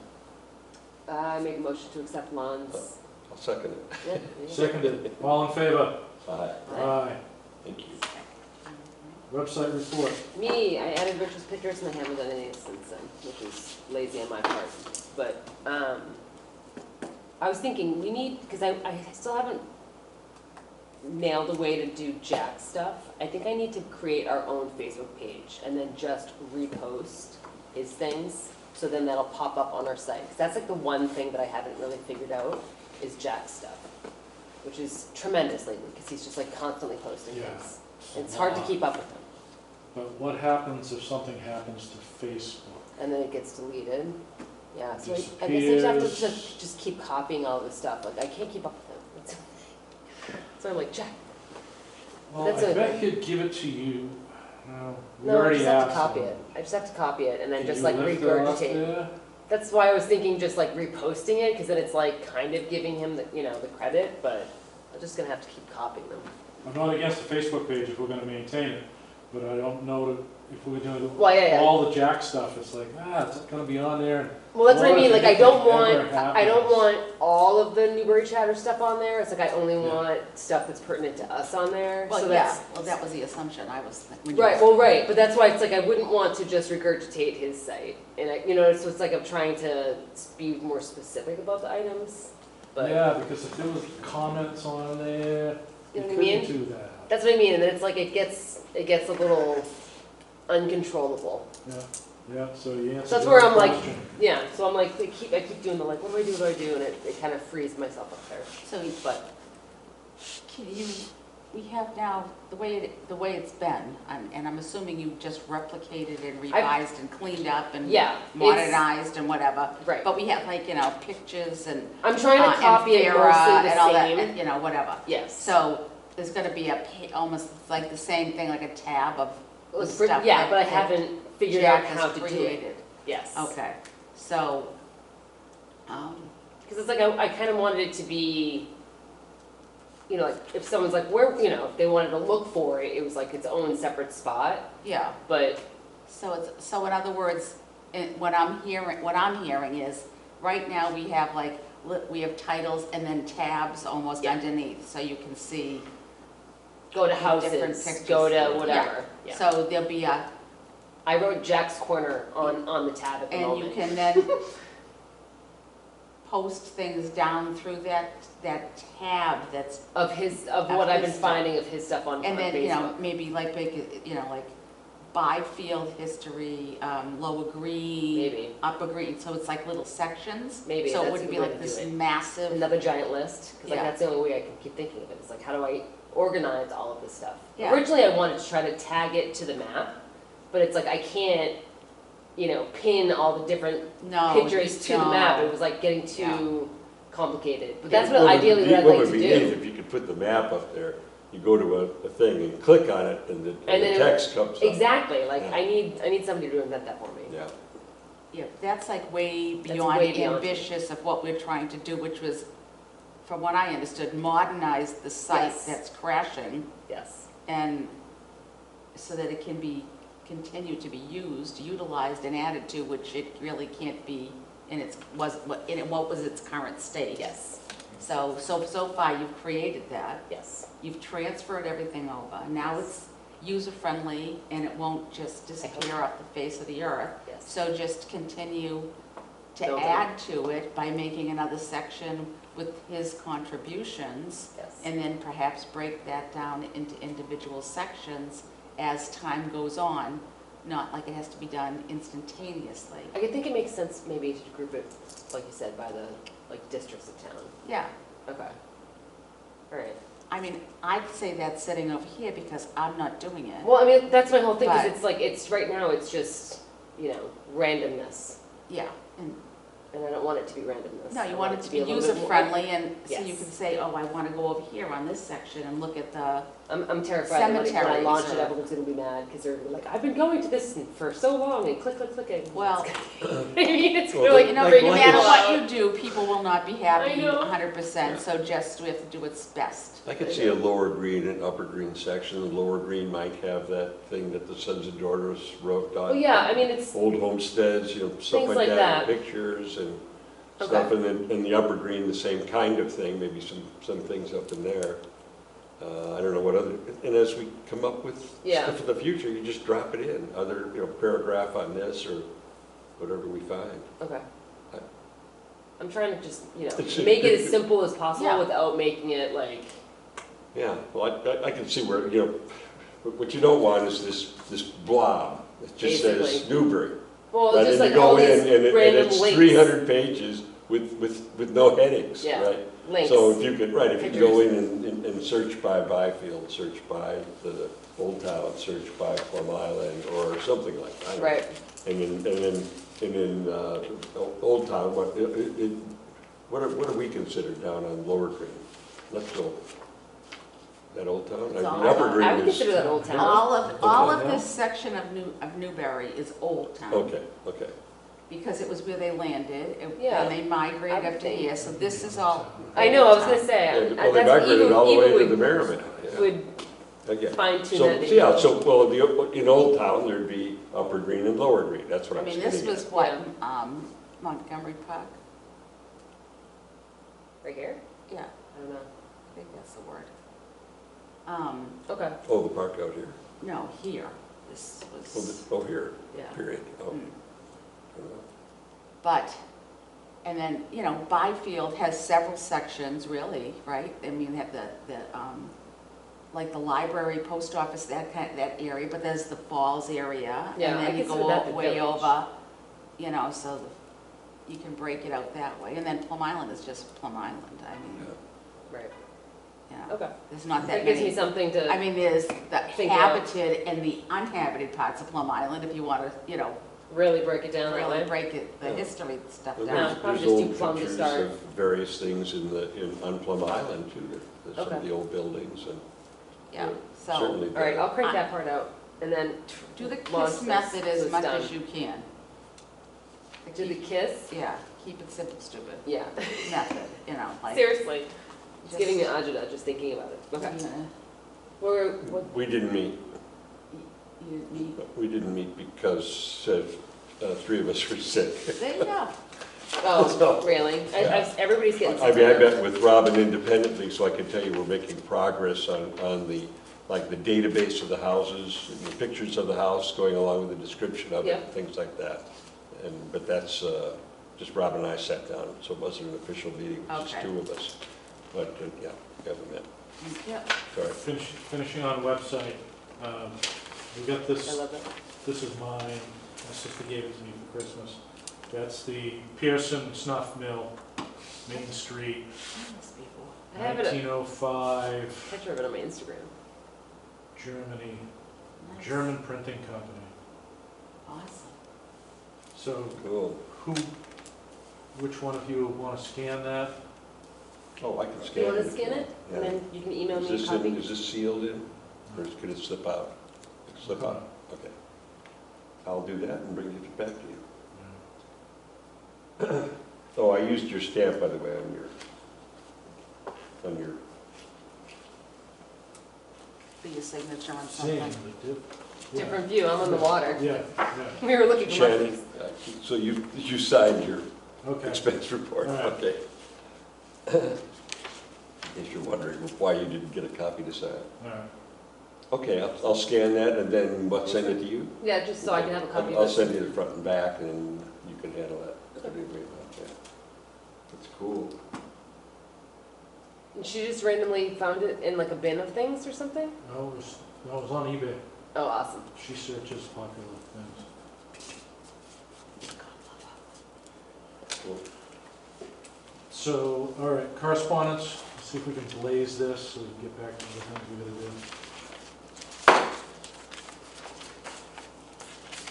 D: I make a motion to accept Lon's.
F: I'll second it.
D: Yeah, yeah.
A: Seconded. All in favor?
F: Aye,
A: Aye.
F: thank you.
A: Website report.
D: Me, I added Richard's pictures and I haven't done anything since then, which is lazy on my part. But I was thinking we need, because I still haven't nailed a way to do Jack stuff. I think I need to create our own Facebook page and then just repost his things. So then that'll pop up on our site. 'Cause that's like the one thing that I haven't really figured out is Jack stuff, which is tremendous lately because he's just like constantly posting
A: Yeah.
D: things. It's hard to keep up with him.
A: But what happens if something happens to Facebook?
D: And then it gets deleted. Yeah, so I guess I just have to just keep copying all this stuff. Like, I can't keep up with him. So I'm like, Jack.
A: Well,
D: That's
A: I
D: okay.
A: bet he'd give it to you. No, we
D: No, I
A: already
D: just have to
A: asked
D: copy
A: him.
D: it. I just have to copy it and then
A: Can
D: just
A: you
D: like
A: lift it off
D: regurgitate.
A: there?
D: That's why I was thinking just like reposting it, because then it's like kind of giving him the, the credit, but I'm just gonna have to keep copying them.
A: I'm not against the Facebook page if we're gonna maintain it, but I don't know that if we're doing
D: Well, yeah.
A: all the Jack stuff, it's like, it's gonna be on there.
D: Well, that's what I
A: What
D: mean,
A: if
D: like, I don't
A: anything
D: want,
A: ever
D: I don't
A: happens?
D: want all of the Newbury Chatter stuff on there, it's like, I only
A: Yeah.
D: want stuff that's pertinent to us on there, so
C: Well, yeah,
D: that's.
C: well, that was the assumption I was, when you
D: Right,
C: were-
D: well, right, but that's why it's like, I wouldn't want to just regurgitate his site, and so it's like I'm trying to be more specific about the items. but,
A: Yeah, because if there was comments on there,
D: you
A: you
D: know what I
A: couldn't
D: mean?
A: do that.
D: That's what I mean, and then it's like, it gets a little uncontrollable.
A: Yeah, yeah, so you answered.
D: That's
A: the
D: where I'm like,
A: question.
D: yeah, so I'm like, I keep doing the like, what do I do, and it kind of frees myself up there,
C: So
D: but,
C: can you, we have now, the way it's been, and I'm assuming you just replicated and revised and cleaned up and
D: yeah, it's,
C: modernized and whatever.
D: right.
C: But we have like, pictures and.
D: I'm trying to
C: and
D: copy it
C: Farah
D: mostly
C: and all
D: the
C: that,
D: same,
C: and, whatever.
D: yes.
C: So there's gonna be almost like the same thing, like a tab of the stuff.
D: Yeah,
C: that-
D: but I
C: that
D: haven't figured out
C: Jack has
D: how to do it,
C: created.
D: yes.
C: Okay, so,
D: Because it's like, I kind of wanted it to be, like, if someone's like, where, if they wanted to look for it, it was like its own separate spot,
C: yeah,
D: but,
C: so in other words, what I'm hearing is, right now we have like, we have titles and then tabs almost
D: Yeah.
C: underneath, so you can see.
D: go to
C: Different
D: houses,
C: pictures.
D: go to
C: Yeah.
D: whatever. Yeah.
C: So there'll be
D: I wrote Jack's Corner on the tab at the
C: and you
D: moment.
C: can then post things down through that tab that's,
D: Of what I've been
C: his stuff.
D: finding of his stuff on
C: and then,
D: Facebook.
C: maybe like make it, like Byfield history, Lower Green,
D: Maybe,
C: Upper Green, so it's like little sections.
D: maybe,
C: So it
D: that's a
C: wouldn't be
D: good way
C: like
D: to do
C: this
D: it.
C: massive,
D: Another giant list, because like
C: Yeah.
D: that's the only way I can keep thinking of it. It's like, how do I organize all of this stuff?
C: Yeah.
D: Originally, I wanted to try to tag it to the map, but it's like I can't, pin all the different
C: no.
D: pictures to the map.
C: no.
D: It was like getting too complicated. But
C: Yeah.
D: that's what ideally what I'd
F: What
D: like
F: would
D: to
F: be neat
D: do.
F: if you could put the map up there, you go to a thing and click on it, and the
D: And then it-
F: text comes up.
D: Exactly. Like
F: Yeah.
D: I need somebody to invent that for me.
F: Yeah,
C: Yeah, that's like way
D: That's
C: beyond
D: way beyond.
C: ambitious of what we're trying to do, which was, from what I understood, modernize the site
D: Yes.
C: that's crashing,
D: Yes.
C: and so that it can continue to be used, utilized, and added to, which it really can't be in what was its current state.
D: Yes.
C: So far, you've created that,
D: Yes.
C: you've transferred everything over, now it's user-friendly, and it won't just disappear off the face of the earth.
D: Yes.
C: So just continue to
D: Building.
C: add to it by making another section with his contributions,
D: Yes.
C: and then perhaps break that down into individual sections as time goes on, not like it has to be done instantaneously.
D: I could think it makes sense maybe to group it, like you said, by the districts of town.
C: Yeah,
D: Okay. All right.
C: I mean, I'd say that's sitting over here because I'm not doing it.
D: Well, I mean, that's my whole thing, because
C: But-
D: it's like, right now, it's just, randomness.
C: Yeah, and
D: And I don't want it to be randomness.
C: no,
D: I
C: you want it to be
D: a little bit more-
C: user-friendly, and so you
D: Yes.
C: can say, oh, I want to go over here on this section and look at the,
D: I'm terrified that when I
C: Cemeteries
D: launch it,
C: or-
D: everyone's gonna be mad, because they're gonna be like, I've been going to this for so long, and click,
C: well,
D: It's
F: Well,
D: gonna like,
C: you know,
D: bring
C: no
D: people
C: matter what
D: out.
C: you do, people will not be happy
D: I know.
C: 100%, so just, we have to do what's best.
F: I could see a lower green and upper green section. The lower green might have that thing that the Sons and Daughters wrote
D: Well,
F: on.
D: yeah, I mean, it's,
F: Old homesteads, stuff
D: Things
F: like
D: like
F: that,
D: that.
F: pictures and
D: Okay.
F: stuff. And then in the upper green, the same kind of thing, maybe some things up in there. I don't know what other, and as we come up with
D: Yeah.
F: stuff in the future, you just drop it in, other, paragraph on this or whatever we find.
D: okay.
F: I-
D: I'm trying to just,
F: It's-
D: make it as simple as possible
C: Yeah.
D: without making it like,
F: Yeah, well, I can see where, what you don't want is this blob that just says
D: Basically.
F: Newbury.
D: well,
F: Right,
D: it's just
F: and
D: like
F: you
D: all
F: go in
D: these
F: and
D: random
F: it's
D: links.
F: 300 pages with no headings,
D: Yeah.
F: right?
D: Links.
F: So if you could, right, if you go in and search by Byfield, search by the Old Town, search by Plum Island, or something like that.
D: Right,
F: And then Old Town, what are we considered down on Lower Green? Let's go. That Old Town?
C: It's all-
F: Upper Green
D: I would
F: is.
D: consider that Old Town.
C: All of
F: Okay.
C: this section of Newbury is Old Town.
F: Okay,
C: Because it was where they landed,
D: Yeah,
C: and they migrated
D: I would
C: up to
D: think.
C: here, so this is all.
D: I know, I was
C: Old
D: gonna
C: Town.
D: say,
F: Yeah, well, they
D: that's
F: migrated all the way to the
D: would,
F: Merrimack. Yeah.
D: would
F: Okay.
D: fine tune
F: So,
D: that.
F: yeah, so, well, in Old Town, there'd be Upper Green and Lower Green, that's what
C: I
F: I was
C: mean,
F: getting
C: this
F: at.
C: was what, Montgomery Park?
D: Right here?
C: Yeah,
D: I don't know.
C: I think that's the word.
D: Okay,
F: Oh, the park out here?
C: No, here, this was,
F: Oh, here,
C: yeah.
F: period. Oh,
C: Mm.
F: I don't know.
C: But And then, you know, Byfield has several sections, really, right? I mean, they have like the library, post office, that area, but there's the falls area.
D: Yeah, I
C: And then you
D: consider
C: go
D: that
C: all
D: the
C: the way
D: village.
C: over, you know, so you can break it out that way. And then Plum Island is just Plum Island, I mean,
D: Right,
C: you know,
D: okay.
C: there's not that
D: That gives me
C: many.
D: something to,
C: I mean, there's the
D: Think about.
C: habited and the uninhabited parts of Plum Island, if you want to, you know,
D: really break it down that
C: really
D: way.
C: break it, the
F: Yeah.
C: history stuff
F: Well,
C: down.
D: No, probably
F: there's
D: just do
F: old
D: Plum to
F: pictures
D: start.
F: of various things on Plum Island too, there's some of
D: Okay.
F: the old buildings and
C: Yeah, so
F: certainly.
D: All right, I'll print
C: I-
D: that part out and then
C: do the
D: launch
C: KISS
D: this
C: method
D: when
C: as
D: it's
C: much
D: done.
C: as you can.
D: Do the kiss?
C: Yeah, keep it simple, stupid
D: Yeah.
C: method, you know, like.
D: Seriously, it's
C: just-
D: giving me agita just thinking about it. Okay. What,
F: We didn't meet,
C: You-
F: because three of us were sick.
C: There you go.
D: oh, really? Everybody's getting
F: I mean, I
D: sick.
F: met with Robin independently, so I can tell you we're making progress on the, like, the database of the houses, and the pictures of the house going along with the description of it,
D: Yep.
F: things like that. But that's, just Robin and I sat down, so it wasn't an official meeting, it was just
C: Okay.
F: two of us. But, yeah, we haven't met,
C: Yep.
F: sorry.
A: Finishing on website, we got
D: I
A: this,
D: love it.
A: this is mine, my sister gave it to me for Christmas. That's the Pearson Snuff Mill, Main Street,
D: I have it, a
A: 1905,
D: picture of it on my Instagram.
A: Germany,
C: Nice.
A: German printing company.
C: Awesome.
A: So
F: Cool.
A: which one of you want to scan that?
F: Oh, I can
D: Do
F: scan
D: you
F: it.
D: want to
F: if
D: scan
F: you
D: it?
F: want.
D: And
F: Yeah.
D: then you can email
F: Is
D: me a
F: this
D: copy?
F: is this sealed in, or could it slip out? Slip out, okay. I'll do that and bring it back to you. Oh, I used your stamp, by the way, on your,
C: For your signature on
A: Same,
C: something.
A: but yeah.
D: Different view, I'm on the water.
A: Yeah, yeah,
D: We were looking for
F: Shannon,
D: monkeys.
F: so you signed your
A: okay.
F: expense report,
A: All right.
F: okay. In case you're wondering why you didn't get a copy to sign.
A: All right.
F: Okay, I'll scan that and then what, send it to you?
D: Yeah, just so I can have a copy
F: I'll
D: of it.
F: send you the front and back and then you can handle that. Okay. That's cool.
D: And she just randomly found it in like a bin of things or something?
A: No, it was on eBay.
D: Oh, awesome.
A: She searches popular things.
F: Cool.
A: So, all right, correspondence, let's see if we can blaze this so we can get back to the things we gotta do.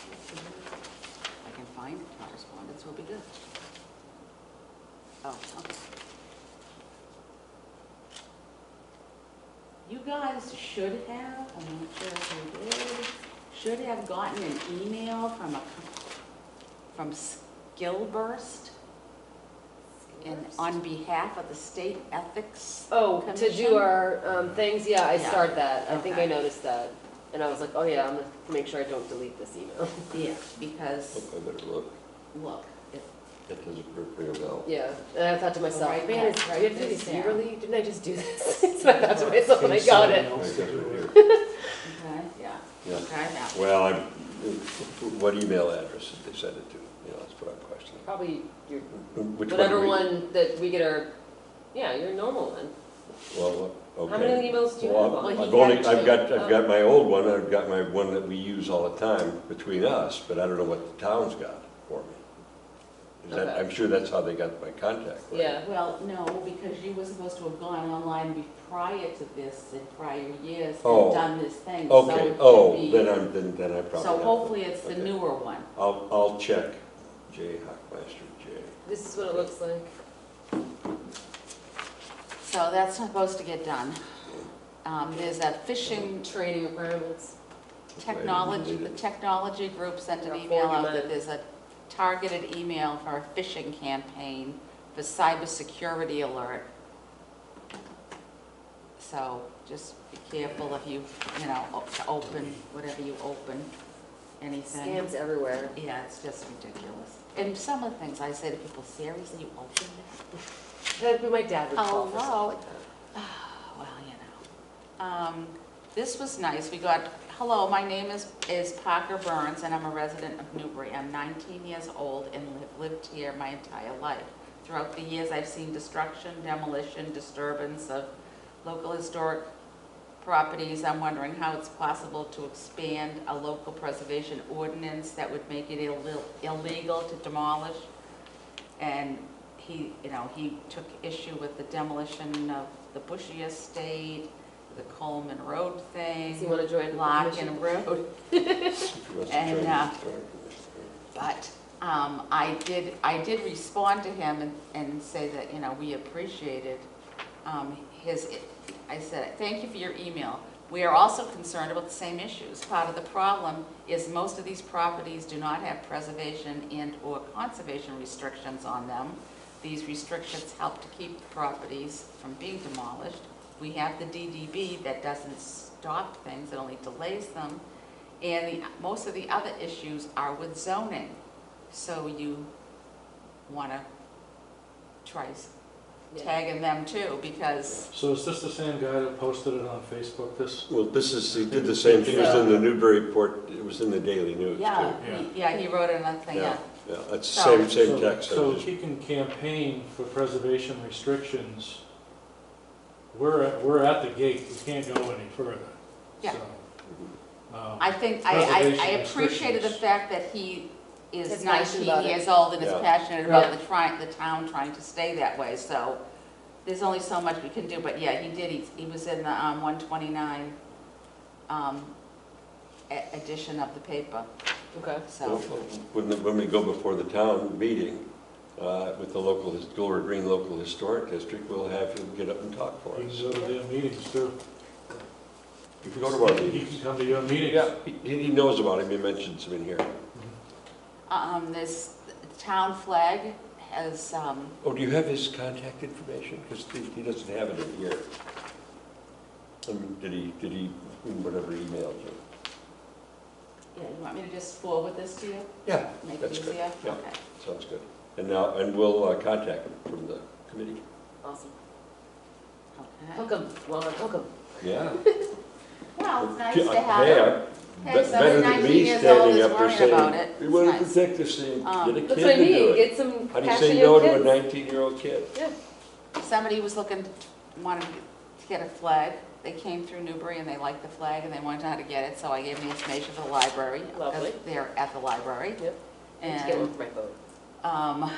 C: If I can find correspondence, will be good. Oh, okay. You guys should have, I'm not sure if you did, should have gotten an email from Skillburst on behalf of the state ethics.
D: Oh, to
C: Commission?
D: do our things, yeah, I
C: Yeah.
D: started that. I think I
C: Okay.
D: noticed that. And I was like, oh yeah, I'm gonna make sure I don't delete this email.
C: Yeah, because,
F: I better look.
C: look,
F: That doesn't ring a bell.
D: Yeah, and I thought to myself,
C: right
D: man,
C: back,
D: do
C: right
D: we have to do
C: this
D: these
C: down.
D: yearly? Didn't I just do this? So I thought to myself, and I
A: Case
D: got
A: somebody
D: it.
F: I
A: else
F: got
A: to
F: it
A: do
F: right
A: it.
F: here.
C: okay, yeah,
F: Yeah.
C: okay, now.
F: Well, what email address did they send it to? You know, that's what I'm questioning.
D: Probably your,
F: Which
D: whatever
F: do we-
D: one that we get our, yeah, your normal one.
F: Well, okay.
D: How many emails do you
F: Well,
D: have
C: Well,
D: on?
C: he
F: I've only,
C: had
F: I've
C: two.
F: got my old one, I've got my one that we use all the time between us, but I don't know what the town's got for me. Is that,
D: Okay.
F: I'm sure that's how they got my contact, right?
D: Yeah,
C: Well, no, because you were supposed to have gone online prior to this in prior years
F: Oh.
C: and done this thing. so
F: Okay,
C: it
F: oh,
C: should be-
F: then I probably.
C: So
F: have it.
C: hopefully it's the
F: Okay.
C: newer one.
F: I'll check. J. Hockmeister, J.
D: this is what it looks like.
C: So that's supposed to get done. There's a fishing
D: Training requirements.
C: technology, the technology group sent an
D: Yeah,
C: email out
D: 40
C: that there's a targeted email for a phishing campaign for cybersecurity alert. So just be careful if you to open, whatever you open, anything.
D: Scams everywhere.
C: Yeah, it's just ridiculous. And some of the things I say to people, seriously, you opened that?
D: That'd be my dad would call for
C: Hello.
D: something like that.
C: Well, this was nice. We got, hello, my name is Parker Burns, and I'm a resident of Newbury. I'm 19 years old and lived here my entire life. throughout the years, I've seen destruction, demolition, disturbance of local historic properties. I'm wondering how it's possible to expand a local preservation ordinance that would make it illegal to demolish. And he, he took issue with the demolition of the Bushy Estate, the Coleman Road
D: Does he
C: thing,
D: want to join the
C: Larkin
D: commission?
C: Road. And, but I did respond to him and say that, we appreciated I said, thank you for your email. We are also concerned about the same issues. Part of the problem is most of these properties do not have preservation and/or conservation restrictions on them. These restrictions help to keep the properties from being demolished. We have the DDB that doesn't stop things, it only delays them. And most of the other issues are with zoning. So you want to try tagging them too, because,
A: So is this the same guy that posted it on Facebook, this?
F: Well, he did the same, he was in the Newburyport, it was in the Daily News too.
C: yeah, he wrote another thing, yeah.
F: Yeah, it's the same text. I
A: So
F: just-
A: he can campaign for preservation restrictions. We're at the gate, we can't go any further.
C: Yeah.
A: So,
C: I think, I
A: Preservation
C: appreciated the
A: restrictions.
C: fact that he is
D: Is passionate
C: 19
D: about it.
C: years old and is
F: Yeah.
C: passionate about the town trying to stay that way, so there's only so much we can do, but yeah, he was in the 129 edition of the paper,
D: Okay.
C: so.
F: When we go before the town meeting with the local, Gold Green Local Historic District, we'll have him get up and talk for
A: You
F: us.
A: can go to their meetings too.
F: You can go to our
A: He
F: meetings.
A: can come to your meetings.
F: Yeah, he knows about him, he mentions him in here.
C: This town flag has,
F: Oh, do you have his contact information? Because he doesn't have it in here. I mean, did he, whatever emailed you?
C: yeah, you want me to just forward this to you?
F: Yeah,
C: Make it
F: that's good.
C: easier?
F: Yeah.
C: Okay.
F: Sounds good. And we'll contact him from the committee.
D: Awesome.
C: Okay.
D: Hook 'em, Ron, hook 'em.
F: Yeah.
C: Well, it's nice
F: Hey,
C: to have him. Hey,
F: better
C: somebody
F: than
C: 19
F: me
C: years old
F: standing
C: is
F: up there
C: worrying about
F: saying,
C: it.
F: we
C: It's
F: want to
C: nice.
F: protect this thing, get a kid
D: That's
F: to
D: what I
F: do
D: mean,
F: it.
D: get some
F: How do you say
D: passionate
F: no
D: young
F: to a
D: kids.
F: 19-year-old kid?
D: Yeah.
C: Somebody was wanted to get a flag. They came through Newbury and they liked the flag and they wanted to know how to get it, so I gave them the information for the library.
D: Lovely.
C: They're at the library.
D: Yep. Let's get one
C: And
D: for my vote.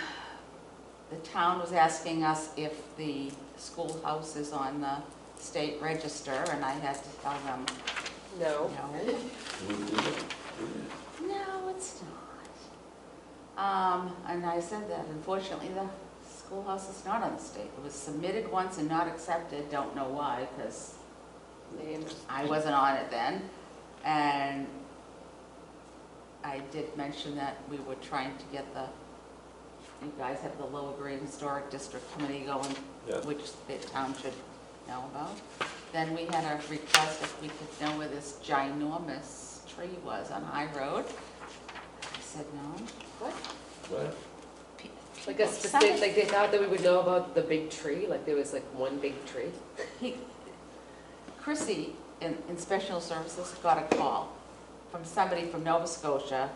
C: the town was asking us if the schoolhouse is on the state register, and I had to tell them,
D: No.
C: no, it's not. And I said that unfortunately the schoolhouse is not on the state. It was submitted once and not accepted, don't know why, because
D: Names.
C: I wasn't on it then. And I did mention that we were trying to get you guys have the Lower Green Historic District Committee going,
F: Yeah.
C: which the town should know about. Then we had a request if we could know where this ginormous tree was on High Road. I said no.
D: What?
F: What?
C: Pe-
D: Like a
C: people-
D: specific, like they thought that we would know about the big tree, like there was like one big tree?
C: Chrissy in Special Services got a call from somebody from Nova Scotia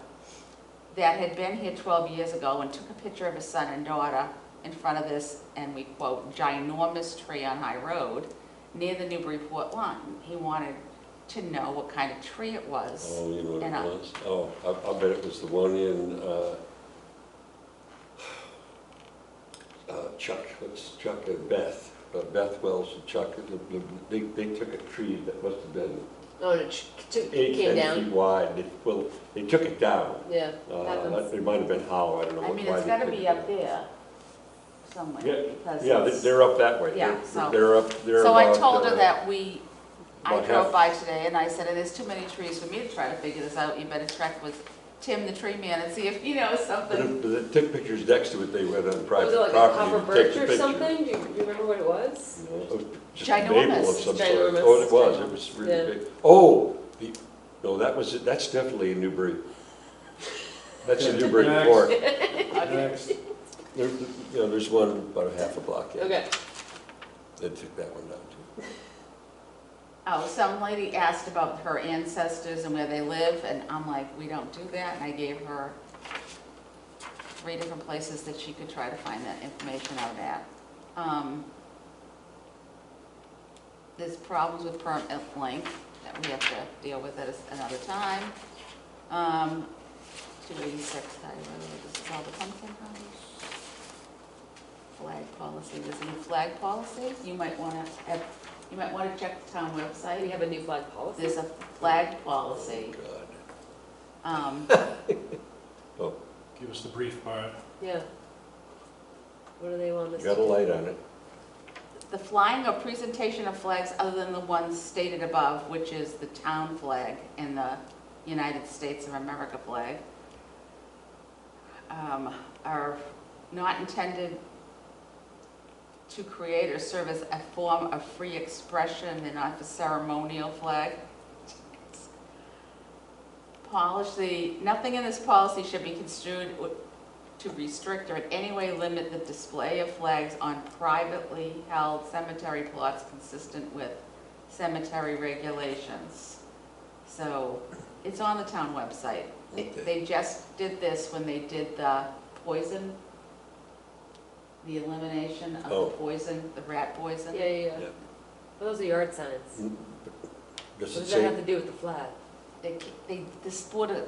C: that had been here 12 years ago and took a picture of his son and daughter in front of this, and we quote, ginormous tree on High Road near the Newburyport line. He wanted to know what kind of tree it was.
F: Oh, you know what
C: And
F: it was? Oh, I'll bet it was the one in Chuck and Beth. Beth Wells and Chuck, they took a tree that must have been
D: Oh, and it
F: 8,
D: came
F: 10
D: down?
F: feet wide. They took it down.
D: Yeah. happens.
F: It might have been Howe, I don't know.
C: I mean,
F: why
C: it's
F: they
C: gotta
F: took
C: be
F: it
C: up
F: down.
C: there somewhere,
F: Yeah,
C: because
F: Yeah,
C: it's-
F: they're up that way.
C: Yeah,
F: They're-
C: so-
F: They're up, they're
C: So I
F: about,
C: told her that I
F: about
C: drove
F: half-
C: by today and I said, there's too many trees for me to try to figure this out. You better check with Tim, the tree man, and see if he knows
F: But
C: something.
F: they took pictures next to it, they went on private
D: Was it like a
F: property
D: copper
F: to take
D: birch
F: the
D: or
F: picture.
D: something? Do you remember what it was?
F: No, it was just a maple
C: Ginormous.
F: of some sort.
D: Ginormous.
F: Oh, it was really
D: Yeah.
F: big. Oh, no, that's definitely in Newbury. That's in
A: Okay,
F: Newburyport.
A: Next.
F: There's one about a half a block in.
D: Okay.
F: They took that one down too.
C: Oh, some lady asked about her ancestors and where they live, and I'm like, we don't do that, and I gave her 3 different places that she could try to find that information out at. There's problems with permit length that we have to deal with at another time. 286 High Road, this is all the pumpkin house. Flag policy, there's a new flag policy, you might wanna check the town
D: We
C: website.
D: have a new flag policy.
C: There's a flag policy.
F: God. Oh,
A: Give us the brief part.
D: Yeah. What do they want us
F: you
D: to
F: got a
D: do?
F: light on it.
C: The flying or presentation of flags other than the ones stated above, which is the town flag and the United States of America flag, are not intended to create or serve as a form of free expression. They're not the ceremonial flag. Nothing in this policy should be construed to restrict or in any way limit the display of flags on privately held cemetery plots consistent with cemetery regulations. So it's on the town website.
F: Okay.
C: They just did this when they did the poison, the elimination of
F: Oh.
C: the poison, the rat poison.
D: Yeah, yeah, yeah.
F: Yeah.
D: Well, those are yard signs.
F: Does
D: What
F: it
D: does that have
F: say,
D: to do with the flag?
C: This board of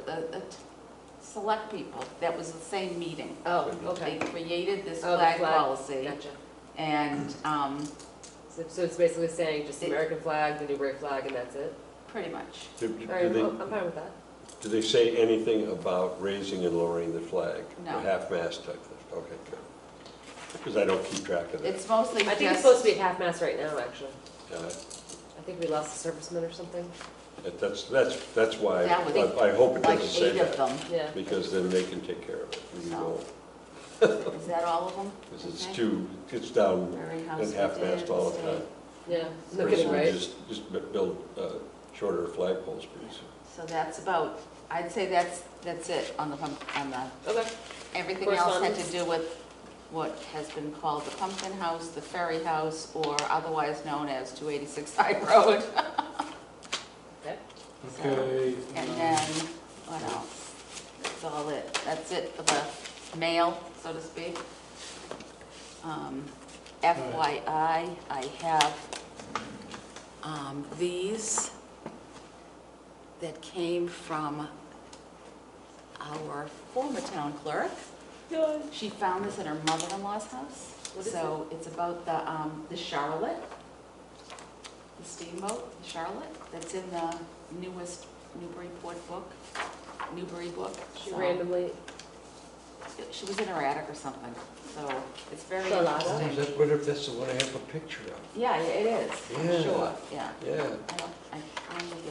C: select people, that was the same meeting.
D: Oh,
C: They
D: okay.
C: created this
D: Oh, the
C: flag
D: flag.
C: policy,
D: Gotcha.
C: and
D: So it's basically saying just the American flag, the Newbury flag, and that's it?
C: pretty much.
F: do
D: All right,
F: they,
D: well, I'm fine with that.
F: do they say anything about raising and lowering the flag?
C: No.
F: The half-mast type thing? Okay, good. Because I don't keep track of that.
C: It's mostly
D: I think it's
C: just,
D: supposed to be half-mast right now, actually.
F: Uh,
D: I think we lost a serviceman or something.
F: That's why
C: That was
F: I hope it
C: like
F: doesn't say
C: 8 of
F: that.
C: them.
D: Yeah.
F: Because then they can take care of it. We
C: So.
F: won't.
C: Is that all of them?
F: Because it's
C: Okay.
F: it's down
C: Very house
F: in
C: we
F: half-mast
C: did,
F: all the
C: state.
F: time.
D: Yeah, no
F: Pretty
D: kidding,
F: soon
D: right?
F: Just build shorter flagpoles pretty soon.
C: So that's about, I'd say that's it on the,
D: Okay.
C: everything else had to
D: Correspondence?
C: do with what has been called the Pumpkin House, the Ferry House, or otherwise known as 286 High Road.
D: Okay.
A: Okay.
C: And then, what else? That's all it, that's it for the mail, so to speak. FYI, I have these that came from our former town clerk.
D: Good.
C: She found this in her mother-in-law's house.
D: What is
C: So it's about the Charlotte, the steamboat, the Charlotte, that's in the newest Newburyport book, Newbury book.
D: She
C: So,
D: randomly,
C: She was in her attic or something, so it's very
D: Charlotte.
F: Oh,
C: interesting.
F: is that, what if that's the one I have a picture of?
C: Yeah, it is, I'm
F: Yeah.
C: sure, yeah.
F: Yeah,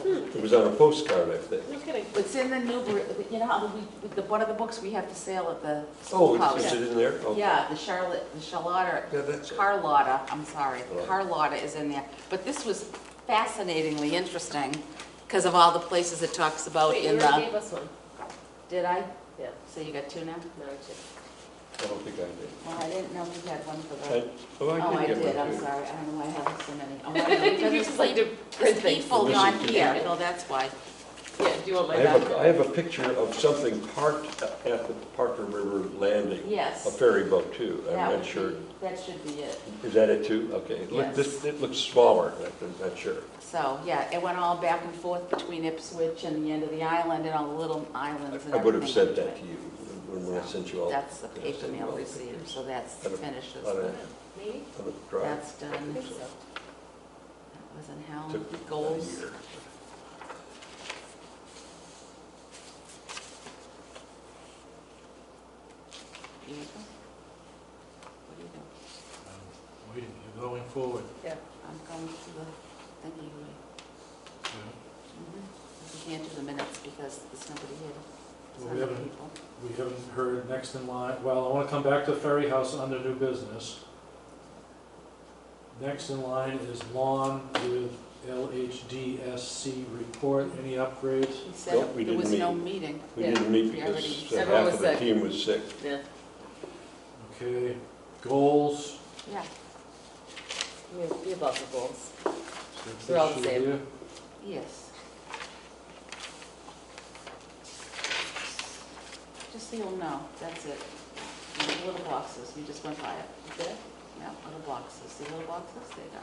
C: It
F: it was on a postcard, I think.
D: no kidding.
C: It's in the Newbury, you know how one of the books we have to sell at the
F: Oh,
C: schoolhouse.
F: is it in there? Oh.
C: Yeah, the Charlotta,
F: Yeah, that's it.
C: Carlotta, I'm sorry,
F: Right.
C: Carlotta is in there. But this was fascinatingly interesting because of all the places it talks about
D: Wait, you
C: in
D: already
C: the,
D: gave us one.
C: did I?
D: Yeah,
C: So you got 2 now?
D: no, I did.
F: I don't think I did.
C: Well, I didn't know if you had one for the,
F: Oh,
C: oh, I
F: get
C: did,
F: one,
C: I'm
F: too.
C: sorry, I don't know why I have so many. Oh, I know,
D: You
C: because
D: just
C: it's
D: like
C: like,
D: to print
C: there's
D: things.
C: people
F: This
C: not
F: is-
C: here, so that's why.
D: Yeah, do you want my
F: I
D: back?
F: have a picture of something parked at the Parker River Landing, a
C: Yes.
F: ferry boat too.
C: That
F: I'm
C: would
F: not sure.
C: be- That should be it.
F: Is that it too? Okay.
C: Yes.
F: It looks smaller, I'm not sure.
C: So, yeah, it went all back and forth between Ipswich and the end of the island and all the little islands and
F: I would have
C: everything
F: sent that to
C: between.
F: you when I sent you all.
C: That's the
F: I
C: paper
F: sent you
C: mail
F: all the
C: received,
F: pictures.
C: so that's
F: On a-
C: finished.
F: on a-
D: Maybe?
F: on a drive.
C: That's
D: I
C: done.
D: think so.
C: That was in
F: Took
C: Hal
F: me about a
C: Goals.
F: year.
C: Here you go. What do you do?
A: Waiting, you're going forward.
D: Yeah.
C: I'm going to the thingy way.
A: Yeah.
C: We can't do the minutes because there's nobody here.
A: Well,
C: There's
A: we
C: other
A: haven't-
C: people.
A: We haven't heard next in line, well, I want to come back to Ferry House under new business. Next in line is lawn with LHDSC report, any upgrades?
C: He said
F: Nope, we
C: there was
F: didn't
C: no
F: meet.
C: meeting.
F: We
D: Yeah.
F: didn't meet
C: We
F: because
C: already-
D: Everyone
F: half
D: was
F: of the
D: sick.
F: team was sick.
D: Yeah,
A: Okay, goals?
C: Yeah,
D: we have lots of goals.
A: So
D: They're all the
A: this
D: same.
A: year.
C: yes. Just so you'll know, that's it. Little boxes, we just went by it.
D: Did
C: Yeah, little boxes, see little boxes, there you go.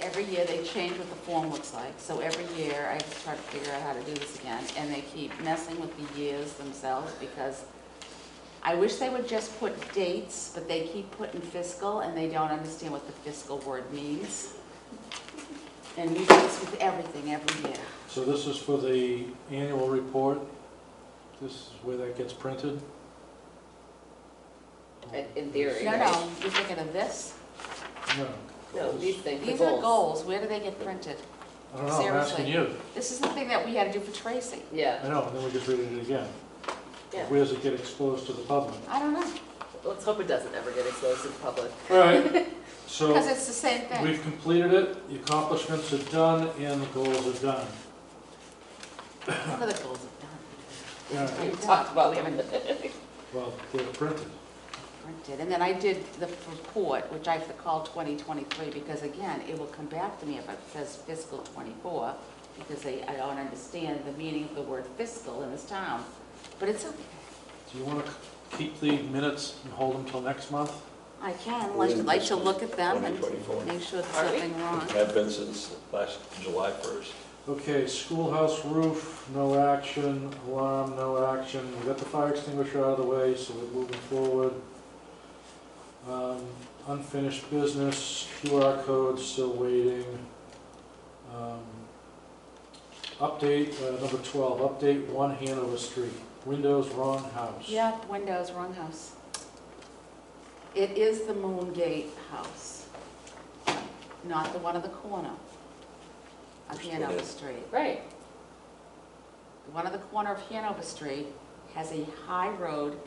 C: Every year they change what the form looks like, so every year I just try to figure out how to do this again, and they keep messing with the years themselves, because I wish they would just put dates, but they keep putting fiscal, and they don't understand what the fiscal word means. And we do this with everything every year.
A: So this is for the annual report? This is where that gets printed?
D: In theory,
C: No,
D: right?
C: no, you're thinking of this?
A: No.
D: No, these things, the
C: These are goals, where do they get printed?
A: I don't know, I'm asking
C: Seriously.
A: you.
C: This is the thing that we had to do for Tracy.
D: Yeah,
A: I know, and then we just read it again.
D: yeah.
A: Where does it get exposed to the public?
C: I don't know,
D: Let's hope it doesn't ever get exposed to the public.
A: All right, so
C: because it's the same thing.
A: we've completed it, the accomplishments are done, and the goals are done.
C: What are the goals of
A: Yeah,
C: that?
D: We've talked about
C: We haven't
D: them.
A: well, they're printed.
C: printed. And then I did the report, which I have to call 2023, because again, it will come back to me if it says fiscal '24, because I don't understand the meaning of the word fiscal in this town. But it's okay.
A: Do you want to keep the minutes and hold them till next month?
C: I can, unless you'd like to look at them and
F: 2024.
C: make sure there's
D: Are we?
C: nothing wrong.
F: Have been since last July 1st.
A: Okay, schoolhouse roof, no action, alarm, no action. We got the fire extinguisher out of the way, so we're moving forward. Unfinished business, QR code, still waiting. Update, number 12, update 1 Hanover Street. Windows, wrong house.
C: Yeah, windows, wrong house. It is the Moongate house, not the one on the corner of
F: Which one
C: Hanover
F: is?
C: Street.
D: Right.
C: The one on the corner of Hanover Street has a high road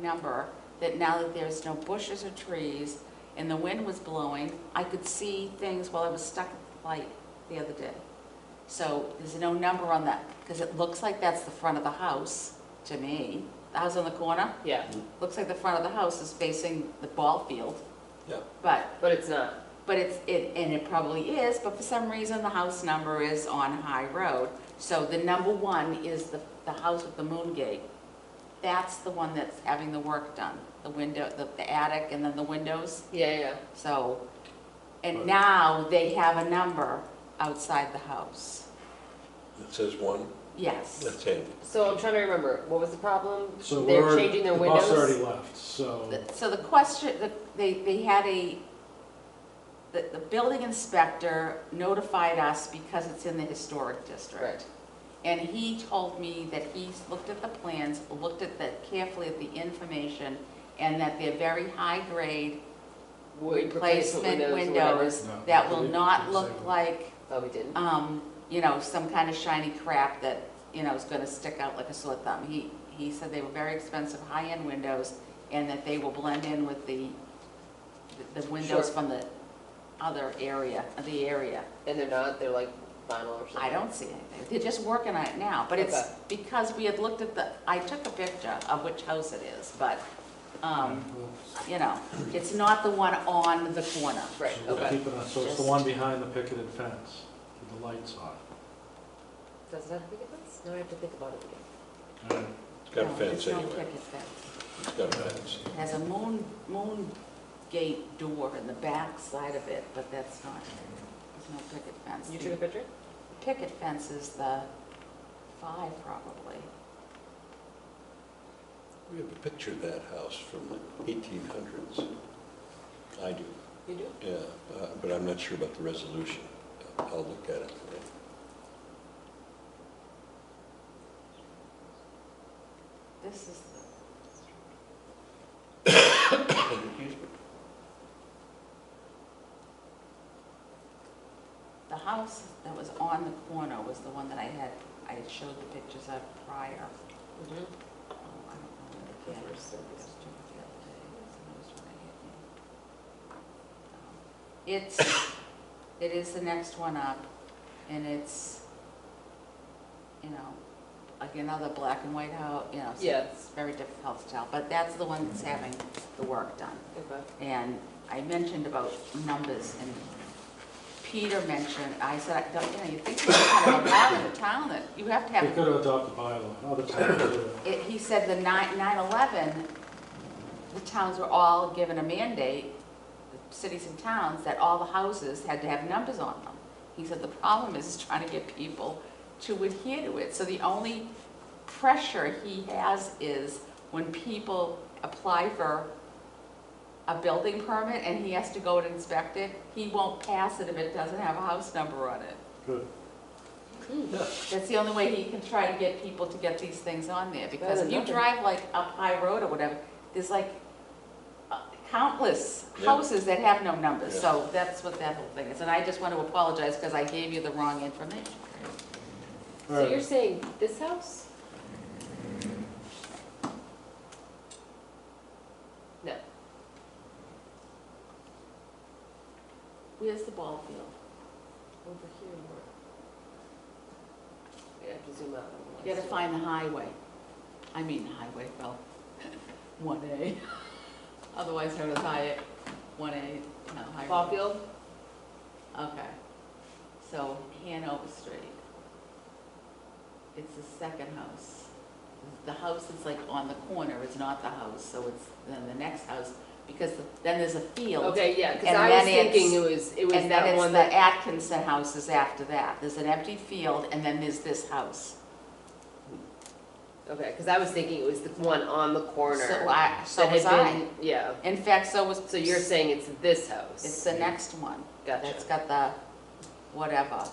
C: number that now that there's no bushes or trees and the wind was blowing, I could see things while I was stuck at the light the other day. So there's no number on that, because it looks like that's the front of the house to me. The house on the corner,
D: Yeah,
C: looks like the front of the house is facing the ball field.
F: Yeah.
C: But
D: but it's not.
C: and it probably is, but for some reason, the house number is on High Road. So the number 1 is the house with the moon gate. That's the one that's having the work done, the window, the attic and then the windows.
D: Yeah, yeah.
C: So, and now they have a number outside the house.
F: It says 1,
C: Yes.
F: that's handy.
D: So I'm trying to remember, what was the problem?
A: So
D: They're
A: we're,
D: changing their
A: the
D: windows?
A: bus already left, so.
C: So the question, they had the building inspector notified us because it's in the historic district.
D: Right.
C: And he told me that he's looked at the plans, looked at carefully at the information, and that they're very high grade replacement
D: or whatever.
C: windows
A: No,
C: that will
A: they
C: not
A: didn't
C: look
A: say that.
C: like,
D: Oh, we didn't?
C: some kind of shiny crap that, is gonna stick out like a sore thumb. He said they were very expensive, high-end windows, and that they will blend in with the windows
D: Sure.
C: from the other area,
D: And they're not, they're like vinyl or something?
C: I don't see anything. They're just working on it now, but it's
D: Okay.
C: because we had looked at I took a picture of which house it is, but, it's not the one on the corner.
D: Right,
A: So we'll
D: okay.
A: keep it on, so it's the one behind the picketed fence with the lights on.
D: Does that make a difference? Now I have to think about it again.
A: All right.
F: It's got a
C: No,
F: fence
C: it's no
F: anyway.
C: picket fence.
F: It's got a fence.
C: It has a moon gate door in the back side of it, but that's not, there's no picket fence.
D: You took a picture?
C: The picket fence is the 5 probably.
F: We have a picture of that house from the 1800s. I do,
D: You do?
F: yeah, but I'm not sure about the resolution. I'll look at it today.
C: This is the house that was on the corner was the one that I had showed the pictures of prior.
D: Mm-hmm.
C: Oh, I don't know where the camera is. I just took it the other day. Somebody was trying to hit me. It is the next one up, and it's, again, another black and white house, so
D: Yeah.
C: it's very difficult to tell, but that's the one that's having the work done.
D: Okay.
C: And I mentioned about numbers, and Peter mentioned, I said, you think there's kind of a law in the town that you have to
A: They
C: have,
A: could have adopted bylaw, other towns do it.
C: he said the 9/11, the towns were all given a mandate, the cities and towns, that all the houses had to have numbers on them. He said the problem is trying to get people to adhere to it. So the only pressure he has is when people apply for a building permit and he has to go and inspect it, he won't pass it if it doesn't have a house number on it.
A: Good. Yeah.
C: That's the only way he can try to get people to get these things on there, because if you
D: nothing.
C: drive like up High Road or whatever, there's like countless
F: Yeah.
C: houses that have no numbers,
F: Yeah.
C: so that's what that whole thing is. And I just want to apologize because I gave you the wrong information.
A: All
D: So
A: right.
D: you're saying this house? No.
C: Where's the ball field?
D: Over here more. You have to zoom out.
C: You gotta find the highway. I mean highway, well, 1A. Otherwise known as Hyatt, 1A, no, High
D: Ball
C: Road.
D: field?
C: Okay. So Hanover Street. It's the second house. The house that's like on the corner is not the house, so it's then the next house, because then there's a field.
D: Okay, yeah, because
C: And
D: I was
C: then it's-
D: thinking it was
C: And then
D: that
C: it's
D: one
C: the
D: that,
C: Atkinson houses after that. There's an empty field, and then there's this house.
D: okay, because I was thinking it was the one on the corner.
C: So
D: that
C: was
D: had
C: I.
D: been, yeah.
C: In fact, so was.
D: So you're saying it's this house?
C: It's the next one.
D: Gotcha.
C: That's got the, whatever,